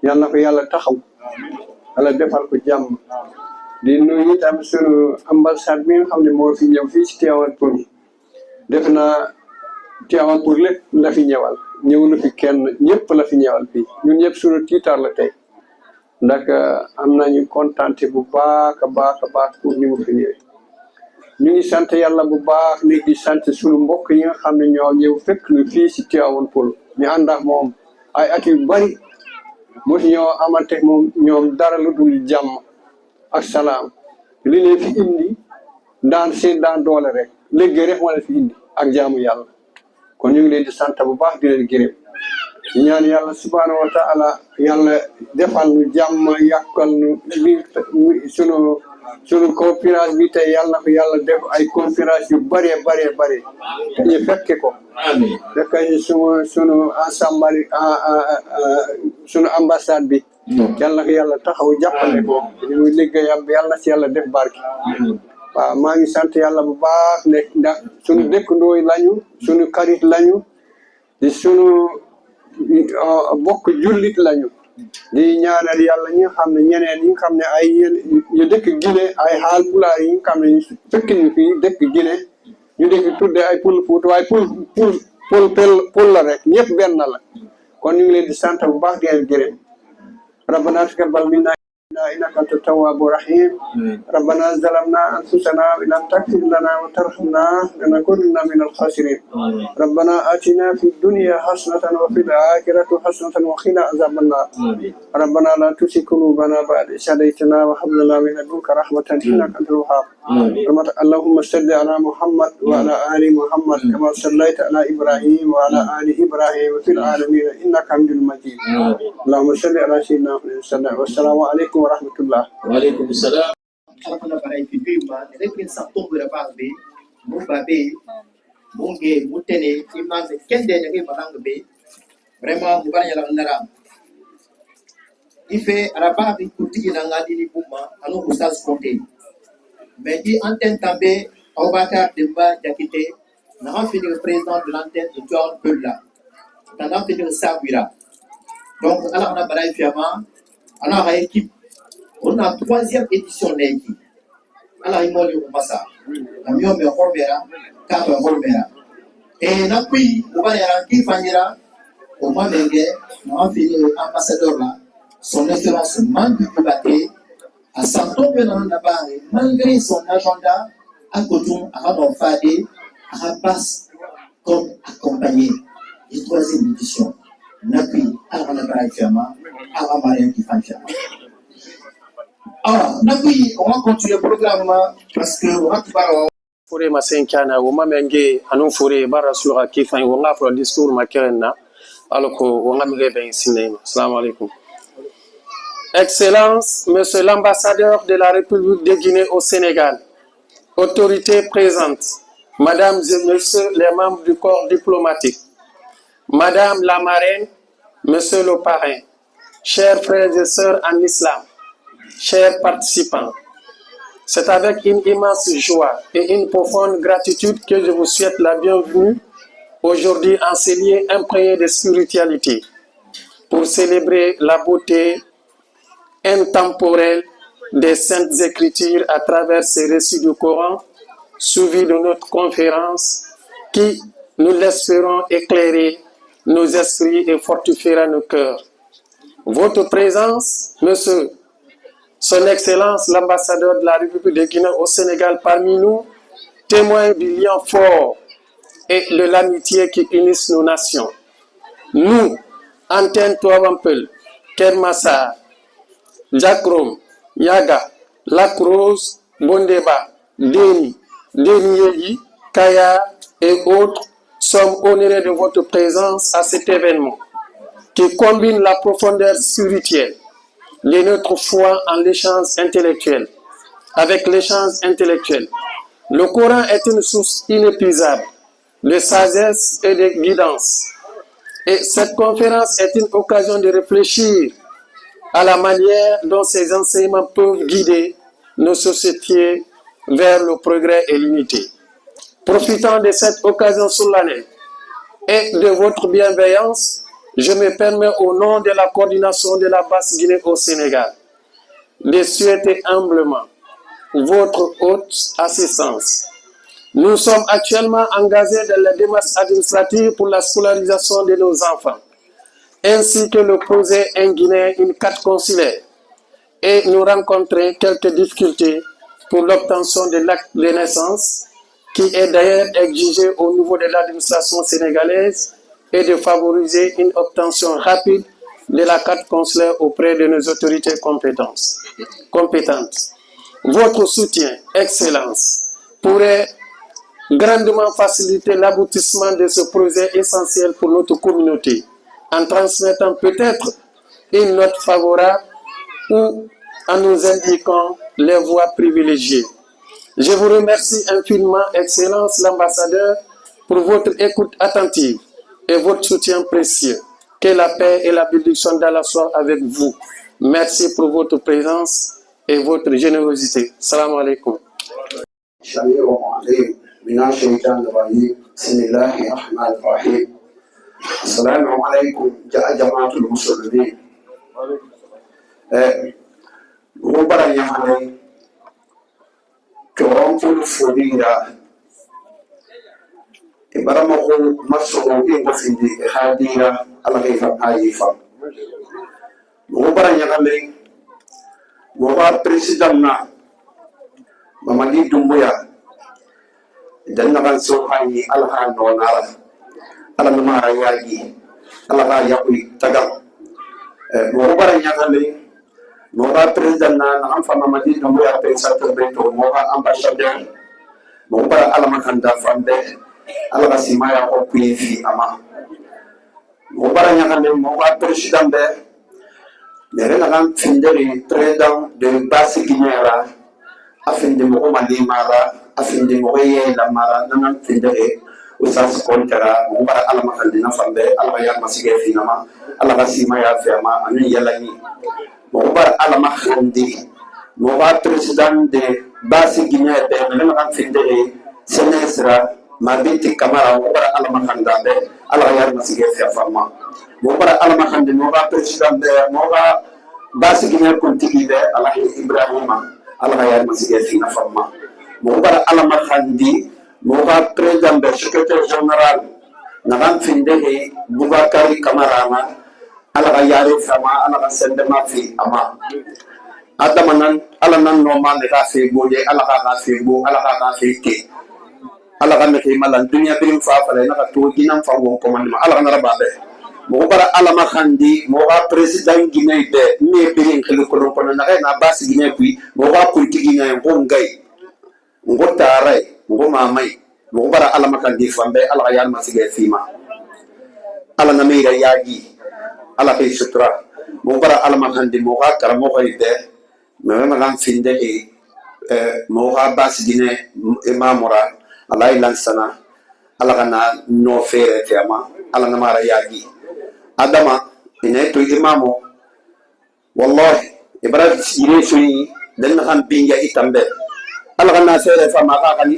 yàlla ko yàlla taxaw yàlla defal ko jàmm di nuyu itam sunu ambassade bi nga xam ne moo fi ñëw fii ci Tivaouane Peulh def naa Tivaouane Peulh lépp la fi ñëwal ñëw na fi kenn ñëpp la fi ñëwal fii ñun ñëpp sunu tiitar la tey ndax am nañu kontaante bu baax a baax pour ni mu fi ñëwee ñu ngi sant yàlla bu baax léegi di sant sunu mbokk yi nga xam ne ñoo ñëw fekk lu fii ci Tivaouane Peulh ñu ànd ak moom ay at yu bari mosu ñoo amante moom ñoom dara lu dul jàmm ak salaam li leen fi indi daan seen daan doole rek léegi rek moo leen fi indi ak jaamu yàlla kon ñu ngi leen di sant bu baax di leen gërëm di ñaan yàlla subhanahu wa ta'ala yàlla defal nu jàmm yàkkal nu li sunu conférence bi tey yàlla na ko yàlla def ay conférence yu bëree te ñu fekke ko amiin fekke sunu ensemble sunu ambassade bi yàlla na ko yàlla taxaw jàppale ko li muy liggéeyam bi yàlla na si yàlla def barke waaw maa ngi sant yàlla bu baax ne ndax sunu dëkkandoo lañu sunu xarit lañu di sunu bokk jullit lañu di ñaanal yàlla ñi nga xam ne ñeneen ñi nga xam ne ay ñu dëkk Guinée ay Haalpulaar yi nga xam ne fekk ñu fii dëkk Guinée ñu dëkk tudde ay Pël Fuuta waaye Pël la rek ñëpp benn la kon ñu ngi leen di sant bu baax di leen gërëm ربنا تقبل منا إنك أنت التواب الرحيم ربنا ظلمنا أنفسنا وإن لم تغفر لنا وترحمنا لنكونن من الخاسرين ربنا آتنا في الدنيا حسنة وفي الآخرة حسنة وقنا عذاب النار ربنا لا تزغ قلوبنا بعد إذ هديتنا وهب لنا من لدنك رحمة إنك أنت الوهاب اللهم صل على محمد وعلى آل محمد كما صليت على إبراهيم وعلى آل إبراهيم في العالمين إنك حميد مجيد اللهم صل على سيدنا محمد والسلام عليكم ورحمة الله. waaleykum salaam. Alhamdulillah para ifibima lekin sa tombira be mubabe munge mutene imam kende ne malang be vraiment mubanya la ndara ife araba bi kuti na ngadi ni buma anu ustaz konte mais di antenne tambe Abubakar Demba Jakite na fini le président de l'antenne de Tivaouane Peulh là pendant fini Saguira donc ala na bara fiama ana ha équipe on a 3e édition l'équipe ala imoli ko masa na mio me hormera ka to hormera e na kui ubaya ki fanyira au mois de mai, nous avons fini l'ambassadeur là, son excellence Mandu Koubaté, à Santo Benandabar, malgré son agenda, à Kotoum, à Radonfade, à Rabas, comme accompagné du 3e édition. N'appuie à Ranabar Fiama, à Ramarien qui fait Fiama. Alors, n'appuie, on va continuer le programme parce que on va tout parler. Fure masenkana woma menge anu fure bara sulha kifan wonga pro discours makerna aloko wonga mege ben sinema. Assalamu alaikum. Excellence, Monsieur l'ambassadeur de la République de Guinée au Sénégal, autorités présentes, Mesdames et Messieurs les membres du corps diplomatique, Madame la marraine, Monsieur le parrain, chers frères et sœurs en islam, chers participants, c'est avec une immense joie et une profonde gratitude que je vous souhaite la bienvenue aujourd'hui en ces lieux imprégnés de spiritualité pour célébrer la beauté intemporelle des Saintes Écritures à travers ces récits du Coran, suivis de notre conférence qui, nous l'espérons, éclairer nos esprits et fortifiera nos cœurs. Votre présence, Monsieur, Son Excellence l'ambassadeur de la République de Guinée au Sénégal parmi nous, témoigne du lien fort et de l'amitié qui unissent nos nations. Nous, Antenne Touawampel, Kermassar, Jakrom, Yaga, Lacrose, Bondeba, Deni, Denieli, Kaya et autres sommes honorés de votre présence à cet événement qui combine la profondeur spirituelle de notre foi en l'échange intellectuel. Avec l'échange intellectuel, le Coran est une source inépuisable de sagesse et de guidance. Et cette conférence est une occasion de réfléchir à la manière dont ces enseignements peuvent guider nos sociétés vers le progrès et l'unité. Profitant de cette occasion solennelle et de votre bienveillance, je me permets au nom de la coordination de la Basse-Guinée au Sénégal de souhaiter humblement votre haute assistance. Nous sommes actuellement engagés dans la démarche administrative pour la scolarisation de nos enfants, ainsi que le projet en Guinée, une carte consulaire, et nous rencontrons quelques difficultés pour l'obtention de l'acte de naissance, qui est d'ailleurs exigé au niveau de l'administration sénégalaise, et de favoriser une obtention rapide de la carte consulaire auprès de nos autorités compétentes. Votre soutien, Excellence, pourrait grandement faciliter l'aboutissement de ce projet essentiel pour notre communauté, en transmettant peut-être une note favorable ou en nous indiquant les voies privilégiées. Je vous remercie infiniment, Excellence l'ambassadeur, pour votre écoute attentive et votre soutien précieux. Que la paix et la bénédiction d'Allah soient avec vous. Merci pour votre présence et votre générosité. Salam alaikum. Assalamu alaikum jama'atul muslimin. Rubara yamane toron fodira ibarama ko maso ko findi hadira ala kayfa ayifa. Rubara yamane wa president na Mamadi Doumbouya dan nakan so hani alha nonara ala mara yagi ala ka yakui tagal mo bara nyagale mo ba president na am fa Mamadi Doumbouya pensateur beto mo ba ambassadeur mo bara ala makanda fambe ala ka simaya ko fi ama mo bara nyagale mo ba president be mere na kan findere président de Basse Guinera afin de mo mali mara afin de mo la mara nan findere usas kontara mo bara ala makandina fambe ala ya masige finama ala basima ya fema ani yalani mo bara ala makandi mo ba president de Basse Guinée de nan findere senesra mabiti kamara mo bara ala makanda be ala ya masige fema mo bara ala makandi mo ba president de mo ba Basse Guinée kontiki be ala Ibrahima ala ya masige fina fema mo bara ala makandi mo ba président de secrétaire général nagan finde he Bubakari Kamarama ala ka yare fama ala ka sendema fi ama adama nan ala nan no man ka fe boje ala ka fe bo ala ka fe ke ala ka me ke malan dunya birim fa fa na ka to ginam fa won commandement ala ka raba be mo bara ala ma khandi mo ga president Guinée de me birin khelu ko ko na ga na bas Guinée puis mo ga politique Guinée ko ngay ngo taray ngo mamay mo bara ala ma khandi fambe ala ya ma sige fima ala na meira yagi ala ke sutra mo bara ala ma khandi mo ga kara mo ko ide me ma gam finde e mo ga bas Guinée imamura ala ilansana ala kana no fere tema ala na mara yagi adama ina to imamo wallahi ibrahim sire suni dan han pinga itambe ala kana sere fa ma ka kani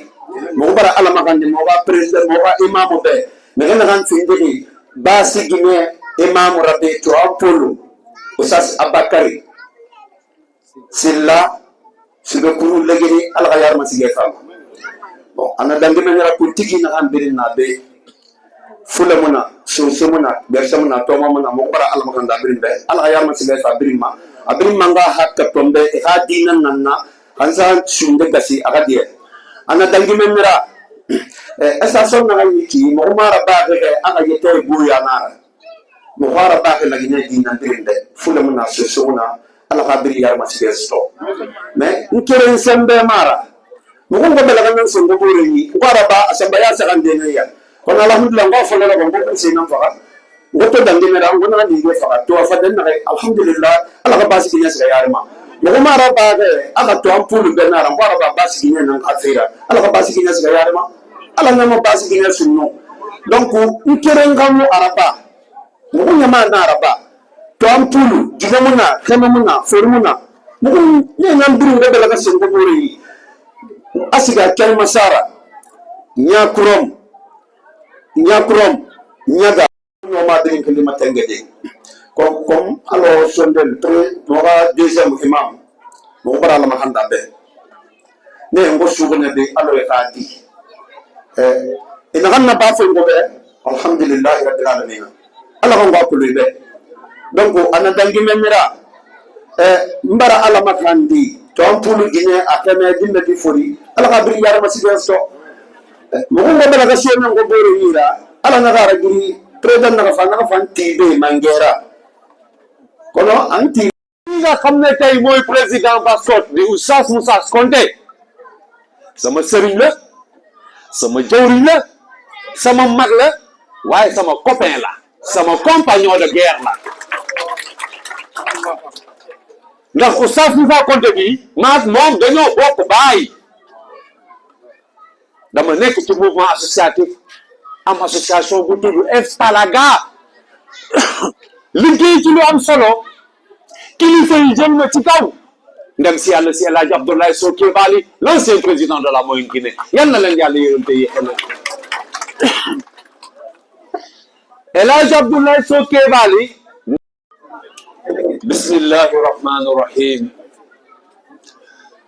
mo bara ala ma kan mo ba president mo ba imamo be me kana kan finde ni basi gine imamo rabbe to apollo usas abakari silla sibe kunu legeri ala yar ma sige fa bon ana dangi me ra politique na han birin na be fulamuna susumuna bersamuna tomamuna mo bara ala makanda birin be ala yar ma sige fa birin ma abin manga hakka tombe e ha dinan nanna ansa sunde kasi aga die ana dangi memira esa son na yiki mo mara ba ke aga yete buya na mo mara ba ke lagi ne dinan birin de fulamuna susumuna ala ka birin yar ma sige sto me nkere sembe mara mo ko bela kan son do bore ni ngara ba asamba ya sa kan de ne ya kono alhamdulillah ngo fole ko ko sinam fa ngoto dangi mera ngona ni ge fa to fa den na alhamdulillah ala ka basi kinya sa yar ma mo mara ba de aka to ampulu be na ran bara ba basi kinya nan afira ala ka basi kinya sa yar ma ala na ma basi kinya sunno donc nkere ngamu araba mo nyama na araba to ampulu jigomuna kemamuna formuna mo ni nan duru be la ka sen ko bore asiga kalma sara nyakurom nyaga no ma de ko lima tengede comme alors sondel tre moga deuxième imam mo bara la ma handa be ne ngo sugone be alors ta di ina ganna ba fo ngo be alhamdulillah rabbil alamin ala ko ngako be donc ana dangi memira mbara ala ma kandi to ampulu gine akame dinna di fori ala ka bri yara ma sigesto mo ngo bela ka sio ngo boro yira ala na gara giri president na ka fan tibe mangera kono anti nga xamne tay moy president ba sot di Oustaz Moussa Konté sama serigne la sama jawri la sama mag la waye sama copain la sama compagnon de guerre la ndax Oustaz Moussa Konté bi maak moom dañoo bokk baay dama nekk ci mouvement associatif am association bu tudd Espalaga liggéey ci lu am solo kilifa yi jëm na ci kaw ndem si yàlla si El Hadj Abdoulaye Sow Coulibaly l'ancien président de la Moyenne Guinée yal na leen yàlla yërëm te yéexal El Hadj Abdoulaye Sow Coulibaly bismillahi rahmani rahim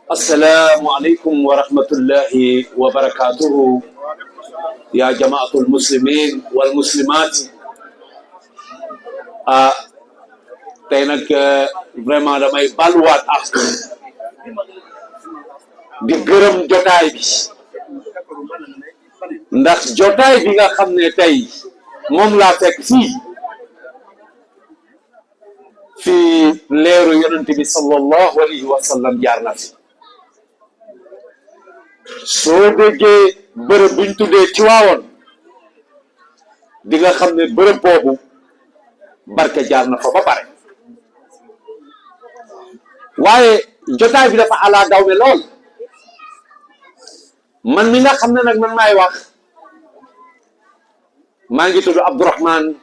assalamu alaikum wa rahmatullahi wa barakatuhu ya jamaatul muslimin wal muslimat tey nag vraiment damay baluwaat ak di gërëm jotaay bi ndax jotaay bi nga xam ne tey moom laa fekk fii leeru yonent bi sallallahu alayhi wa sallam jaar na fi soo déggee bërëb buñ tuddee Tiwaawoon di nga xam ne bërëb boobu barke jaar na fa ba pare waaye jotaay bi dafa ala daw me lool man mi nga xam ne nag man maay wax maa ngi tudd Abdourahmane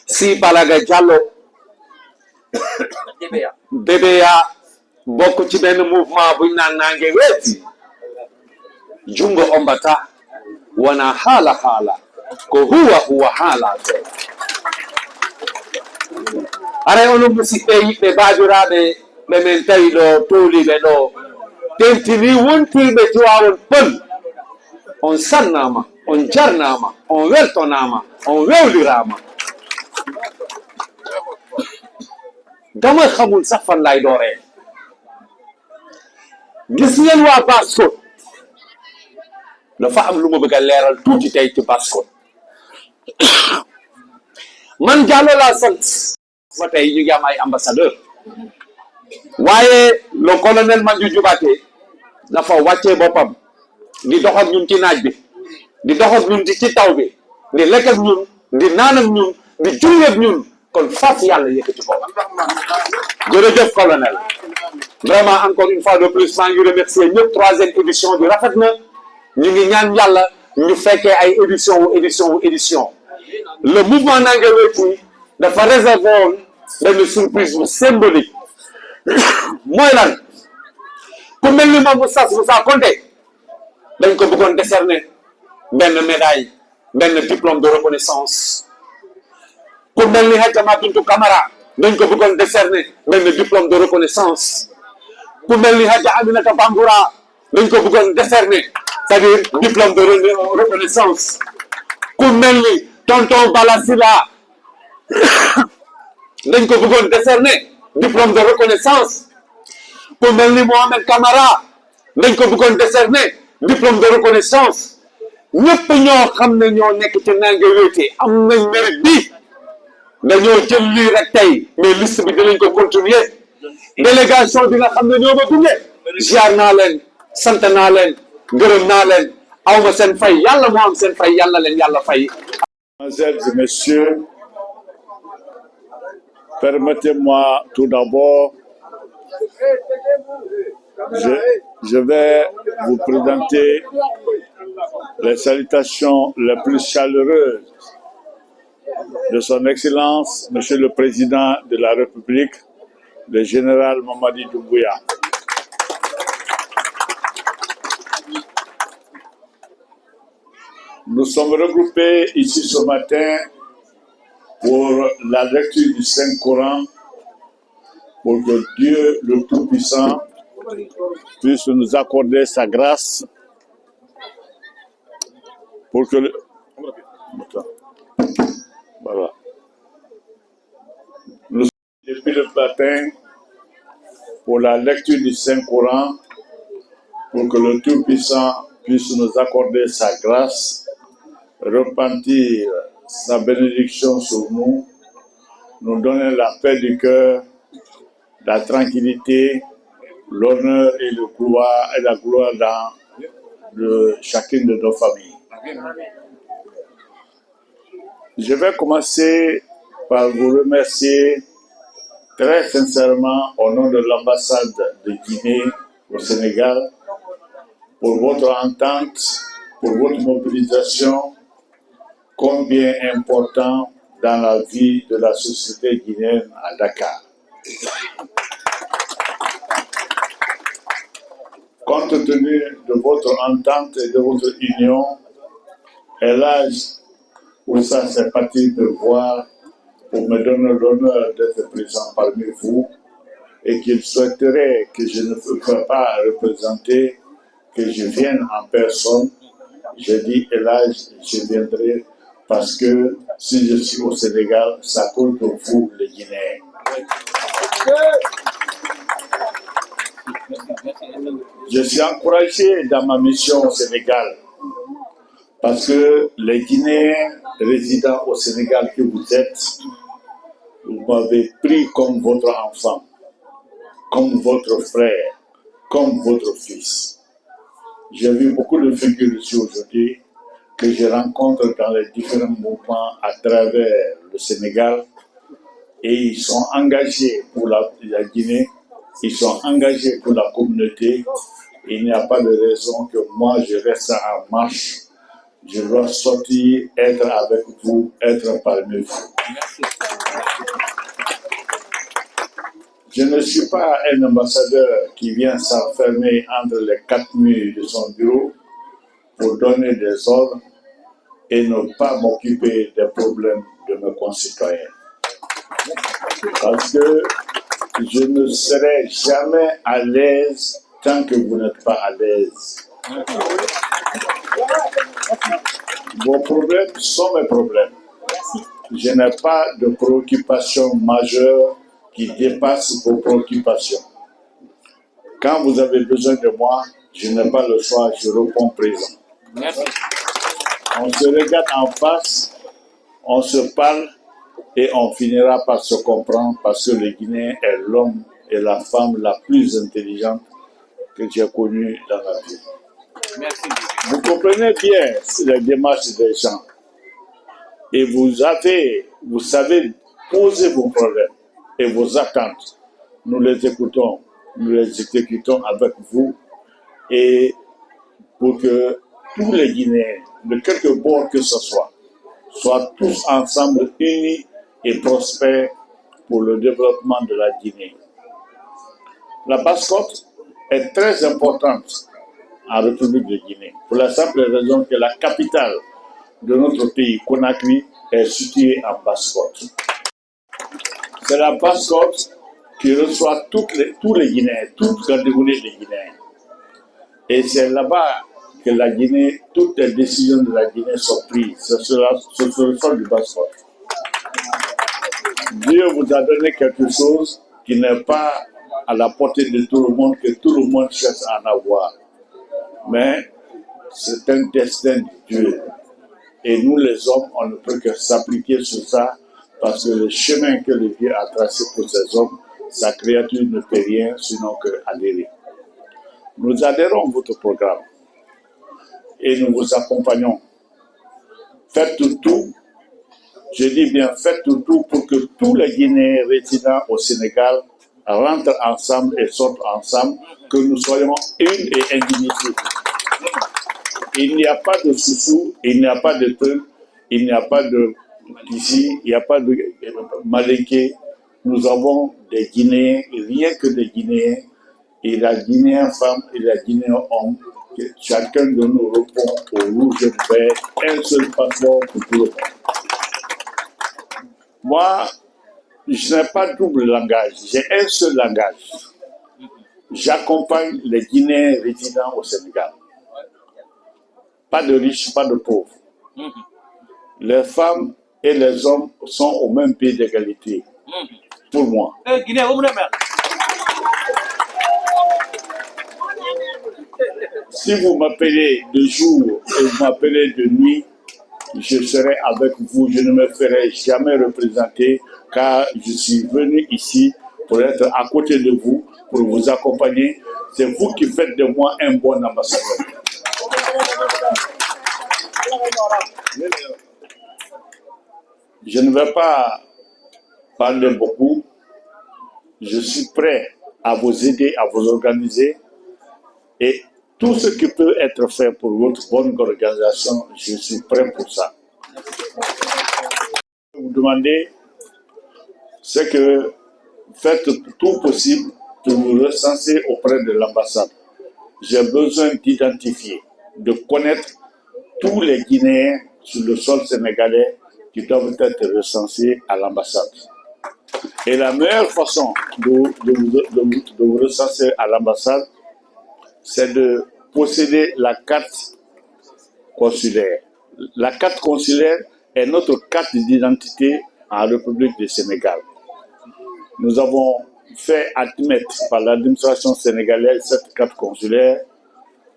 Sy Balaga Diallo Bebeya bokk ci benn mouvement buñ naan naange weeti jungo ombata wana hala ko huwa hala are ono musidɓe yiɓɓe baajoraaɓe ɓe men tawi ɗo towliɓe ɗo tentini wontirɓe Tiwaawan Pël on sannama on jarnama, on weltonama, on wewlirama. Dama xamul sax fan lay dooree gis ngeen waa Basse-Côte dafa am lu ma bëgg a leeral tuuti tey ci Basse-Côte man Diallo laa sant ba tey ñu ngi am ay ambassadeur waaye le colonel Mandiou Diobaté dafa wàccee boppam di dox ak ñun ci naaj bi di dox ak ñun ci taw bi di lekk ak ñun di naan ak ñun di julli ak ñun kon fas yàlla yëkkati ko jërëjëf colonel vraiment encore une fois de plus maa ngi remercier ñëpp 3e édition bi rafet na ñu ngi ñaan yàlla ñu fekkee ay édition le mouvement Nangué Wetu dafa réservé woon benn surprise bu symbolique mooy lan ku mel ni moom Moussa Konté dañ ko bëggoon décerner benn médaille benn diplôme de reconnaissance ku mel ni Hadjama Bintou Camara dañ ko bëggoon décerner benn diplôme de reconnaissance ku mel ni Hadja Aminata Bangoura dañ ko bëggoon décerner c'est-à-dire diplôme de reconnaissance ku mel ni tonton Balasila dañ ko bëggoon décerner diplôme de reconnaissance ku mel ni Mohamed Camara dañ ko bëggoon décerner diplôme de reconnaissance ñëpp ñoo xam ne ñoo nekk ci Nangué Wetu am nañ mérite bi dañoo jël lii rek tey mais liste bi dinañ ko continuer délégation bi nga xam ne ñoo ma gunge ziar naa leen sant naa leen gërëm naa leen awma seen fay yàlla moo am seen fay yàlla leen yàlla fay. Mesdames et messieurs, permettez-moi tout d'abord, je vais vous présenter les salutations les plus chaleureuses de son Excellence, Monsieur le Président de la République, le général Mamadi Doumbouya. Nous sommes regroupés ici ce matin pour la lecture du Saint-Coran, pour que Dieu le Tout-Puissant puisse nous accorder sa grâce, pour que voilà. Nous sommes depuis le matin pour la lecture du Saint-Coran, pour que le Tout-Puissant puisse nous accorder sa grâce, repentir sa bénédiction sur nous, nous donner la paix du cœur, la tranquillité, l'honneur et la gloire dans chacune de nos familles. Je vais commencer par vous remercier très sincèrement au nom de l'ambassade de Guinée au Sénégal pour votre entente, pour votre mobilisation, combien important dans la vie de la société guinéenne à Dakar. Compte tenu de votre entente et de votre union, Elhadj Oussa s'est parti de voir pour me donner l'honneur d'être présent parmi vous et qu'il souhaiterait que je ne sois pas représenté, que je vienne en personne. Je dis Elhadj, je viendrai parce que si je suis au Sénégal, ça compte pour vous, les Guinéens. Je suis encouragé dans ma mission au Sénégal parce que les Guinéens résidant au Sénégal que vous êtes, vous m'avez pris comme votre enfant, comme votre frère, comme votre fils. J'ai vu beaucoup de figures ici aujourd'hui que je rencontre dans les différents mouvements à travers le Sénégal et ils sont engagés pour la Guinée, ils sont engagés pour la communauté. Il n'y a pas de raison que moi je reste en marche. Je dois sortir, être avec vous, être parmi vous. Je ne suis pas un ambassadeur qui vient s'enfermer entre les 4 murs de son bureau pour donner des ordres et ne pas m'occuper des problèmes de mes concitoyens. Parce que je ne serai jamais à l'aise tant que vous n'êtes pas à l'aise. Vos problèmes sont mes problèmes. Je n'ai pas de préoccupations majeures qui dépassent vos préoccupations. Quand vous avez besoin de moi, je n'ai pas le choix, je réponds présent. Merci. On se regarde en face, on se parle et on finira par se comprendre parce que le Guinéen est l'homme et la femme la plus intelligente que j'ai connue dans la vie. Merci. Vous comprenez bien les démarches des gens et vous savez poser vos problèmes et vos attentes. Nous les écoutons, nous les exécutons avec vous et pour que tous les Guinéens, de quelque bord que ce soit, soient tous ensemble unis et prospères pour le développement de la Guinée. La Basse-Côte est très importante en République de Guinée, pour la simple raison que la capitale de notre pays, Conakry, est située en Basse-Côte. C'est la Basse-Côte qui reçoit tous les Guinéens, toutes catégories de Guinéens. Et c'est là-bas que la Guinée, toutes les décisions de la Guinée sont prises. C'est sur le sol du Basse-Côte. Dieu vous a donné quelque chose qui n'est pas à la portée de tout le monde, que tout le monde cherche à en avoir. Mais c'est un destin de Dieu. Et nous, les hommes, on ne peut que s'appliquer sur ça parce que le chemin que le Dieu a tracé pour ces hommes, sa créature ne peut rien sinon que adhérer. Nous adhérons à votre programme et nous vous accompagnons. Faites tout, je dis bien faites tout pour que tous les Guinéens résidant au Sénégal rentrent ensemble et sortent ensemble, que nous soyons une et indivisibles. Il n'y a pas de sous-sous, il n'y a pas de truc, il n'y a pas de ici, il n'y a pas de malinqué. Nous avons des Guinéens, rien que des Guinéens, et la Guinéenne femme et la Guinéen homme. Chacun de nous répond au rouge et vert, un seul passeport pour tout le monde. Moi, je n'ai pas double langage, j'ai un seul langage. J'accompagne les Guinéens résidant au Sénégal. Pas de riches, pas de pauvres. Les femmes et les hommes sont au même pied d'égalité. Pour moi. Si vous m'appelez de jour et vous m'appelez de nuit, je serai avec vous. Je ne me ferai jamais représenter car je suis venu ici pour être à côté de vous, pour vous accompagner. C'est vous qui faites de moi un bon ambassadeur. Je ne vais pas parler beaucoup. Je suis prêt à vous aider, à vous organiser. Et tout ce qui peut être fait pour votre bonne organisation, je suis prêt pour ça. Vous demandez, c'est que faites tout possible pour vous recenser auprès de l'ambassade. J'ai besoin d'identifier, de connaître tous les Guinéens sur le sol sénégalais qui doivent être recensés à l'ambassade. Et la meilleure façon de vous recenser à l'ambassade, c'est de posséder la carte consulaire. La carte consulaire est notre carte d'identité en République du Sénégal. Nous avons fait admettre par l'administration sénégalaise cette carte consulaire.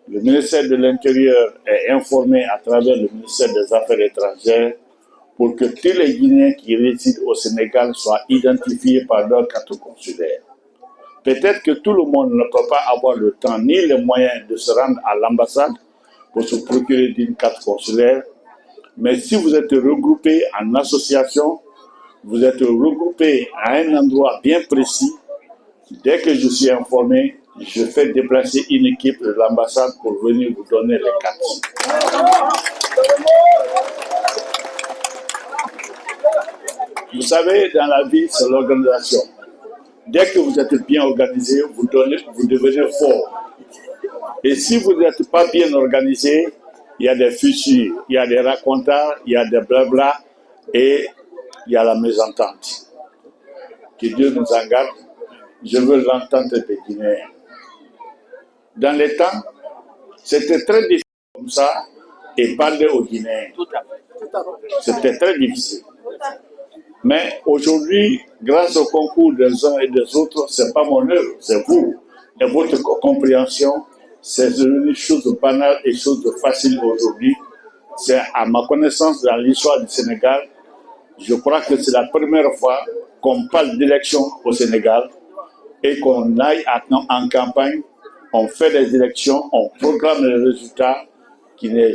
Le ministère de l'Intérieur est informé à travers le ministère des Affaires étrangères pour que tous les Guinéens qui résident au Sénégal soient identifiés par leur carte consulaire. Peut-être que tout le monde ne peut pas avoir le temps ni les moyens de se rendre à l'ambassade pour se procurer d'une carte consulaire, mais si vous êtes regroupés en association, vous êtes regroupés à un endroit bien précis, dès que je suis informé, je fais déplacer une équipe de l'ambassade pour venir vous donner les cartes. Vous savez, dans la vie, c'est l'organisation. Dès que vous êtes bien organisé, vous devenez fort. Et si vous n'êtes pas bien organisé, il y a des fissures, il y a des racontards, il y a des blabla et il y a la mésentente. Que Dieu nous en garde. Je veux l'entente des Guinéens. Dans les temps, c'était très difficile comme ça, et parler aux Guinéens. C'était très difficile. Mais aujourd'hui, grâce au concours des uns et des autres, ce n'est pas mon œuvre, c'est vous. Et votre compréhension, c'est devenu chose banale et chose facile aujourd'hui. C'est à ma connaissance dans l'histoire du Sénégal, je crois que c'est la première fois qu'on parle d'élection au Sénégal et qu'on aille en campagne, on fait des élections, on programme les résultats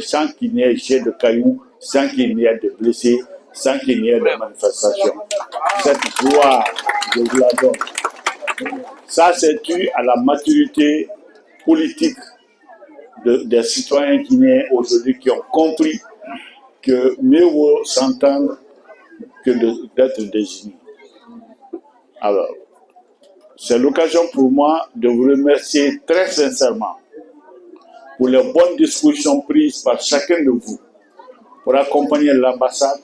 sans qu'il n'y ait jet de cailloux, sans qu'il n'y ait de blessés, sans qu'il n'y ait de manifestations. Cette joie, je vous la donne. Ça, c'est dû à la maturité politique des citoyens guinéens aujourd'hui qui ont compris que mieux vaut s'entendre que d'être désigné. Alors, c'est l'occasion pour moi de vous remercier très sincèrement pour les bonnes dispositions prises par chacun de vous pour accompagner l'ambassade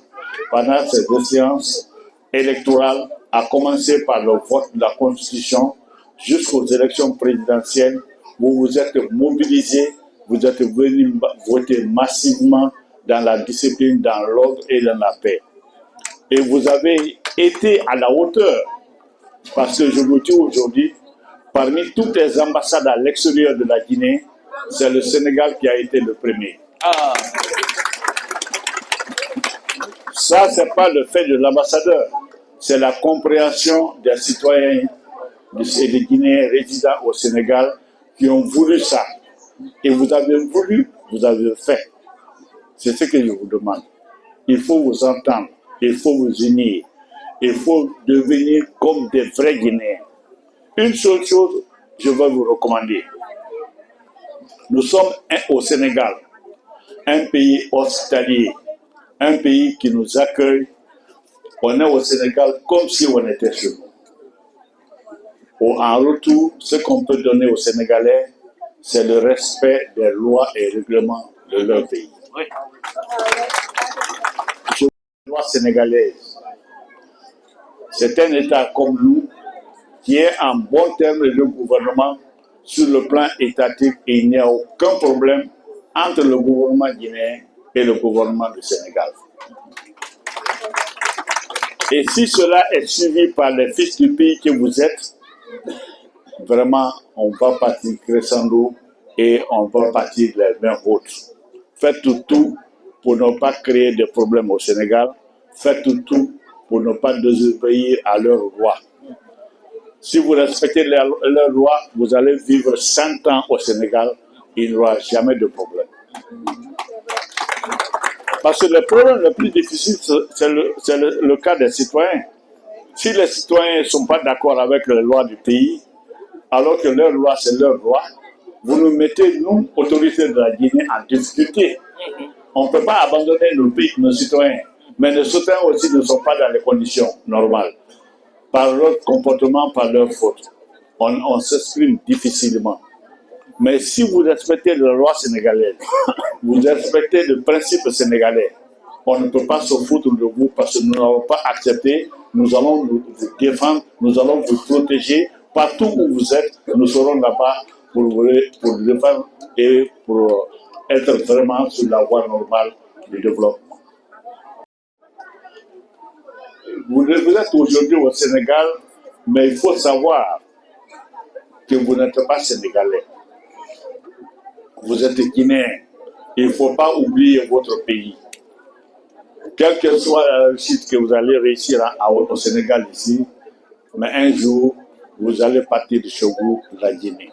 pendant ces séances électorales, à commencer par le vote de la Constitution jusqu'aux élections présidentielles. Vous vous êtes mobilisés, vous êtes venus voter massivement dans la discipline, dans l'ordre et dans la paix. Et vous avez été à la hauteur, parce que je vous dis aujourd'hui, parmi toutes les ambassades à l'extérieur de la Guinée, c'est le Sénégal qui a été le premier. Ça, ce n'est pas le fait de l'ambassadeur, c'est la compréhension des citoyens et des Guinéens résidant au Sénégal qui ont voulu ça. Et vous avez voulu, vous avez fait. C'est ce que je vous demande. Il faut vous entendre, il faut vous unir, il faut devenir comme des vrais Guinéens. Une seule chose, je vais vous recommander. Nous sommes au Sénégal, un pays hospitalier, un pays qui nous accueille. On est au Sénégal comme si on était chez nous. En retour, ce qu'on peut donner aux Sénégalais, c'est le respect des lois et règlements de leur pays. La loi sénégalaise, c'est un État comme nous qui est en bon terme de gouvernement sur le plan étatique et il n'y a aucun problème entre le gouvernement guinéen et le gouvernement du Sénégal. Et si cela est suivi par les fils du pays que vous êtes, vraiment, on va partir crescendo et on va partir les mains hautes. Faites tout pour ne pas créer de problèmes au Sénégal. Faites tout pour ne pas désobéir à leurs lois. Si vous respectez leurs lois, vous allez vivre 100 ans au Sénégal. Il n'y aura jamais de problème. Parce que le problème le plus difficile, c'est le cas des citoyens. Si les citoyens ne sont pas d'accord avec les lois du pays, alors que leur loi, c'est leur loi, vous nous mettez, nous, autorités de la Guinée, en difficulté. On ne peut pas abandonner nos pays, nos citoyens. Mais les citoyens aussi ne sont pas dans les conditions normales. Par leur comportement, par leur faute. On s'exprime difficilement. Mais si vous respectez la loi sénégalaise, vous respectez le principe sénégalais, on ne peut pas se foutre de vous parce que nous n'allons pas accepter, nous allons vous défendre, nous allons vous protéger. Partout où vous êtes, nous serons là-bas pour vous défendre et pour être vraiment sur la voie normale du développement. Vous êtes aujourd'hui au Sénégal, mais il faut savoir que vous n'êtes pas sénégalais. Vous êtes guinéen. Il ne faut pas oublier votre pays. Quelle que soit la réussite que vous allez réussir au Sénégal ici, mais un jour, vous allez partir de chez vous, la Guinée.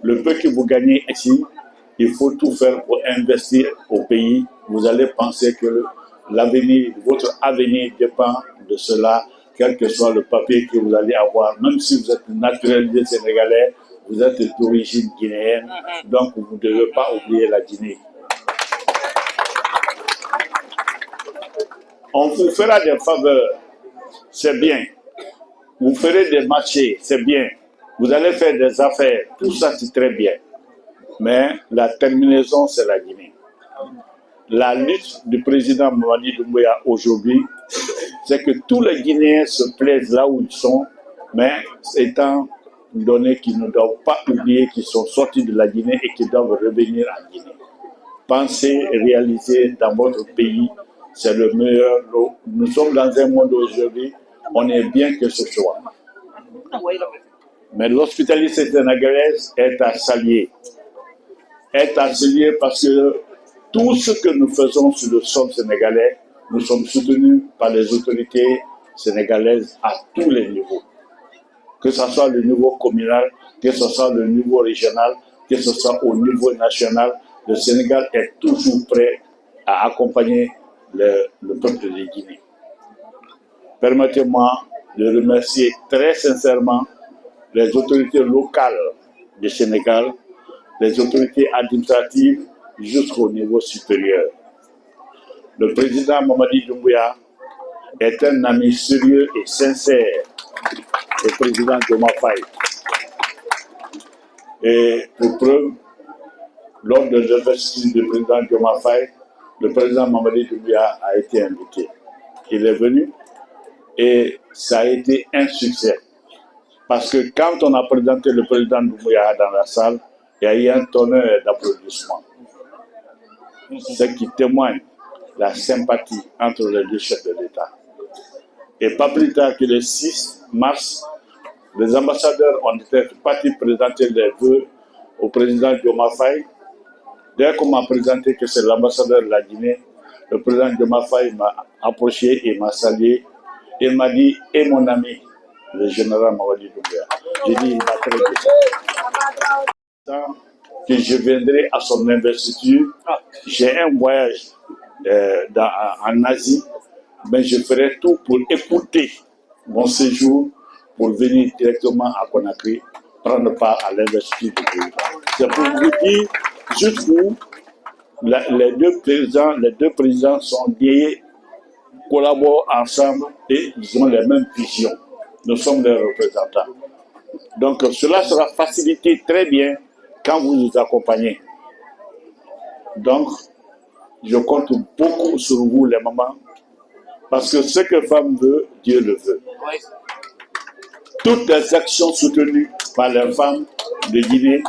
Le peu que vous gagnez ici, il faut tout faire pour investir au pays. Vous allez penser que l'avenir, votre avenir dépend de cela, quel que soit le papier que vous allez avoir. Même si vous êtes naturalisé sénégalais, vous êtes d'origine guinéenne, donc vous ne devez pas oublier la Guinée. On vous fera des faveurs, c'est bien. Vous ferez des marchés, c'est bien. Vous allez faire des affaires, tout ça c'est très bien. Mais la terminaison, c'est la Guinée. La lutte du président Mamadi Doumbouya aujourd'hui, c'est que tous les Guinéens se plaisent là où ils sont, mais étant donné qu'ils ne doivent pas oublier qu'ils sont sortis de la Guinée et qu'ils doivent revenir en Guinée. pensez et réalisez dans votre pays, c'est le meilleur. Nous sommes dans un monde aujourd'hui, on est bien que ce soit. Mais l'hospitalité sénégalaise est à saluer. Est à saluer parce que tout ce que nous faisons sur le sol sénégalais, nous sommes soutenus par les autorités sénégalaises à tous les niveaux. Que ce soit le niveau communal, que ce soit le niveau régional, que ce soit au niveau national, le Sénégal est toujours prêt à accompagner le peuple de Guinée. Permettez-moi de remercier très sincèrement les autorités locales du Sénégal, les autorités administratives jusqu'au niveau supérieur. Le président Mamadi Doumbouya est un ami sérieux et sincère du président Diomaye Faye. Et pour preuve, lors de l'investiture du président Diomaye Faye, le président Mamadi Doumbouya a été invité. Il est venu et ça a été un succès. Parce que quand on a présenté le président Doumbouya dans la salle, il y a eu un tonnerre d'applaudissements. Ce qui témoigne la sympathie entre les deux chefs de l'État. Et pas plus tard que le 6 mars, les ambassadeurs ont été partis présenter les vœux au président Diomaye Faye. Dès qu'on m'a présenté que c'est l'ambassadeur de la Guinée, le président Diomaye Faye m'a approché et m'a salué. Il m'a dit, et mon ami, le général Mamadi Doumbouya. J'ai dit, il m'a très bien. Que je viendrai à son investiture. J'ai un voyage en Asie, mais je ferai tout pour écouter mon séjour pour venir directement à Conakry, prendre part à l'investiture du pays. C'est pour vous dire jusqu'où les deux présidents sont liés, collaborent ensemble et ils ont les mêmes visions. Nous sommes les représentants. Donc cela sera facilité très bien quand vous nous accompagnez. Donc, je compte beaucoup sur vous, les mamans, parce que ce que femme veut, Dieu le veut. Toutes les actions soutenues par les femmes de Guinée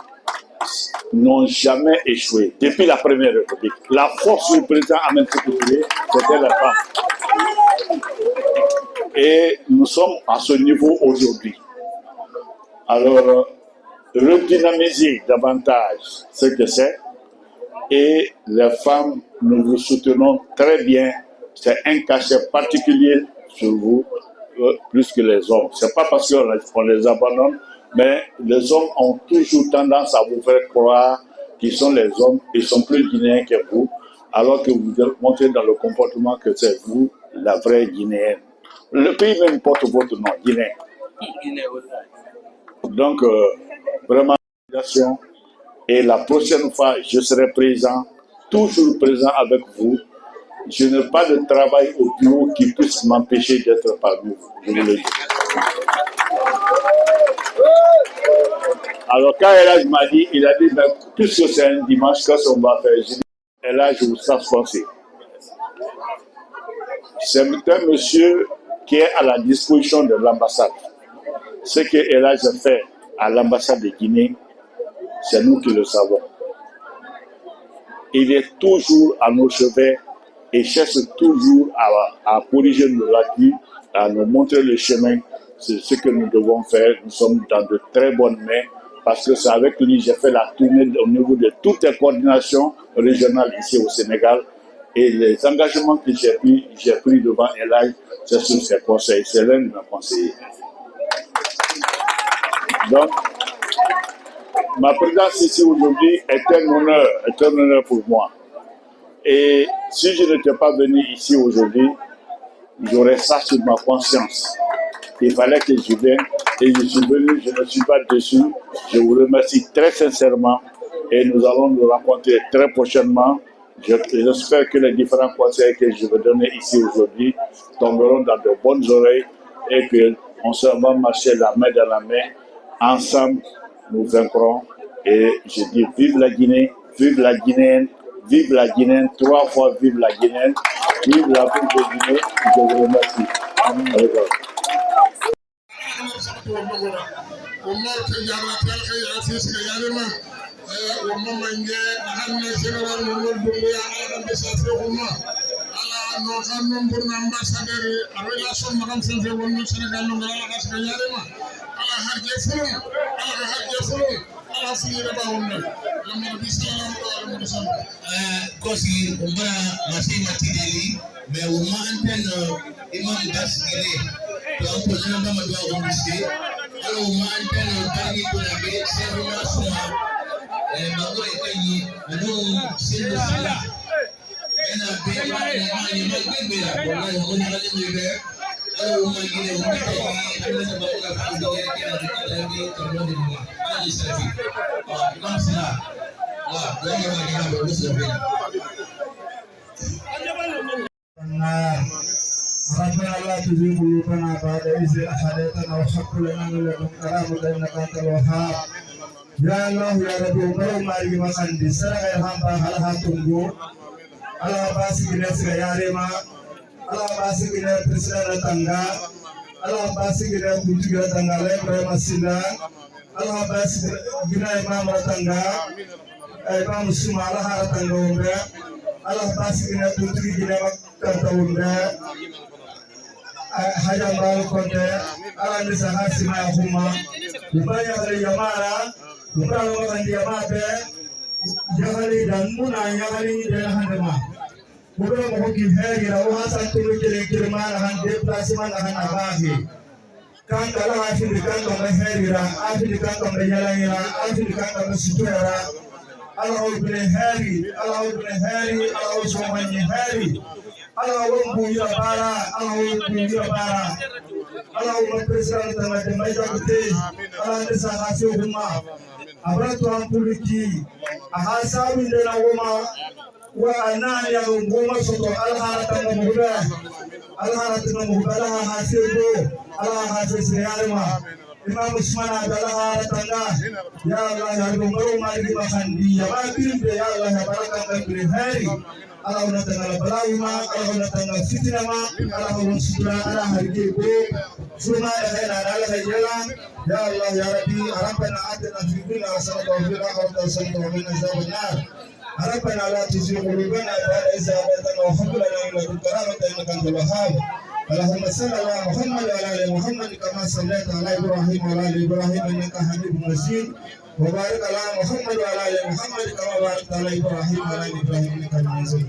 n'ont jamais échoué. Depuis la Première République, la force du président Ahmed Sékou Touré, c'était la femme. Et nous sommes à ce niveau aujourd'hui. Alors, redynamiser davantage ce que c'est. Et les femmes, nous vous soutenons très bien. C'est un cachet particulier sur vous, plus que les hommes. Ce n'est pas parce qu'on les abandonne, mais les hommes ont toujours tendance à vous faire croire qu'ils sont les hommes, ils sont plus guinéens que vous, alors que vous montrez dans le comportement que c'est vous, la vraie Guinéenne. Le pays même porte votre nom, Guinée. Donc, vraiment, et la prochaine fois, je serai présent, toujours présent avec vous. Je n'ai pas de travail au bureau qui puisse m'empêcher d'être parmi vous. Je vous le dis. Alors, quand Elage m'a dit, il a dit, ben, puisque c'est un dimanche, qu'est-ce qu'on va faire? J'ai dit, Elage, je vous sache penser. C'est un monsieur qui est à la disposition de l'ambassade. Ce que Elage a fait à l'ambassade de Guinée, c'est nous qui le savons. Il est toujours à nos cheveux et cherche toujours à corriger nos lacunes, à nous montrer le chemin. C'est ce que nous devons faire. Nous sommes dans de très bonnes mains parce que c'est avec lui que j'ai fait la tournée au niveau de toutes les coordinations régionales ici au Sénégal. Et les engagements que j'ai pris devant Elage, c'est sur ses conseils. C'est l'un de mes conseillers. Donc, ma présence ici aujourd'hui est un honneur pour moi. Et si je n'étais pas venu ici aujourd'hui, j'aurais ça sur ma conscience. Il fallait que je vienne et je suis venu, je ne suis pas déçu. Je vous remercie très sincèrement et nous allons nous rencontrer très prochainement. J'espère que les différents conseils que je vais donner ici aujourd'hui tomberont dans de bonnes oreilles et qu'on se va marcher la main dans la main. Ensemble, nous vaincrons. Et je dis vive la Guinée, vive la Guinéenne, vive la Guinéenne, 3 fois vive la Guinéenne, vive la ville de Guinée. Je vous remercie. وماما نجي نحن سنوار من الدنيا على بسافر وما على نوكان نمبر أمباسادر الرئاسة مقام سنفي ونو سنغال نمبر على كاس كيارما على هرجة فلوم على هرجة فلوم على فلي رباهم لما بيسلام على مرسل كوسي ومبرا masih mati deli me uma anten imam das gile to ampo jana ba madwa umisi alo uma anten bagi ko na be sema suma magore kai anu sinu sila ena be ma ni magbe la wallahi mo ni gale ni be alo uma gile umbi kai anu sa ba ka ka gile kina da ni to mo ni ma ali safi imam sila wa ya ma gina ba musu be ربنا لا تزغ قلوبنا بعد إذ هديتنا وهب لنا من لدنك رحمة إنك أنت الوهاب يا الله يا ربي وبرو ماري ما عندي سرع الهم بحالها تنجو الله باسك نفسك يا ريما الله باسك نفسك تنجا الله باسك نفسك تنجا لبرم سيدا الله باسك إمام تنجا إمام سما الله تنجا Allah basikina tuntigi gina kantawunda haja mbalo konde ala nisa hasima ya huma ubaya hali yamara ubaya wakandi yamabe yahali danmuna yahali dena handema ubaya mhoki hegi na uhasa tulu kile mara hande plasima na hana bahi kanga la afili kanga meheri afili kanga meyalangira afili kanga mesituera Allah ibn Hari, Allah ibn Hari, Allah Subhanahu Hari, Allah wambu ya bara, Allah wambu ya bara, Allah mempersiapkan teman-teman mereka betul, Allah desahasi rumah, abang tuan polisi, ahasa benda rumah, wa anak yang rumah soto Allah tengah muda, Allah tengah muda Allah hasil tu, Allah hasil sejarah. Imam Usman adalah tangga. Ya Allah ya Rabbi mari dimahandi ya makin ya Allah ya barakkan hari. Allah na tanggal balawma, Allah na tanggal fitrama, Allah na sudra ala hargi ko. Suma ya ala jalan. Ya Allah ya Rabbi harapan atina fi dunya hasanatan wa fil akhirati hasanatan wa qina adzaban nar. Harapan la tuzigh qulubana ba'da idh hadaytana wa hab lana min ladunka rahmatan innaka antal wahhab. اللهم صل على محمد وعلى ال محمد كما صليت على ابراهيم وعلى ال ابراهيم انك حميد مجيد وبارك على محمد وعلى ال محمد كما باركت على ابراهيم وعلى ال ابراهيم انك حميد مجيد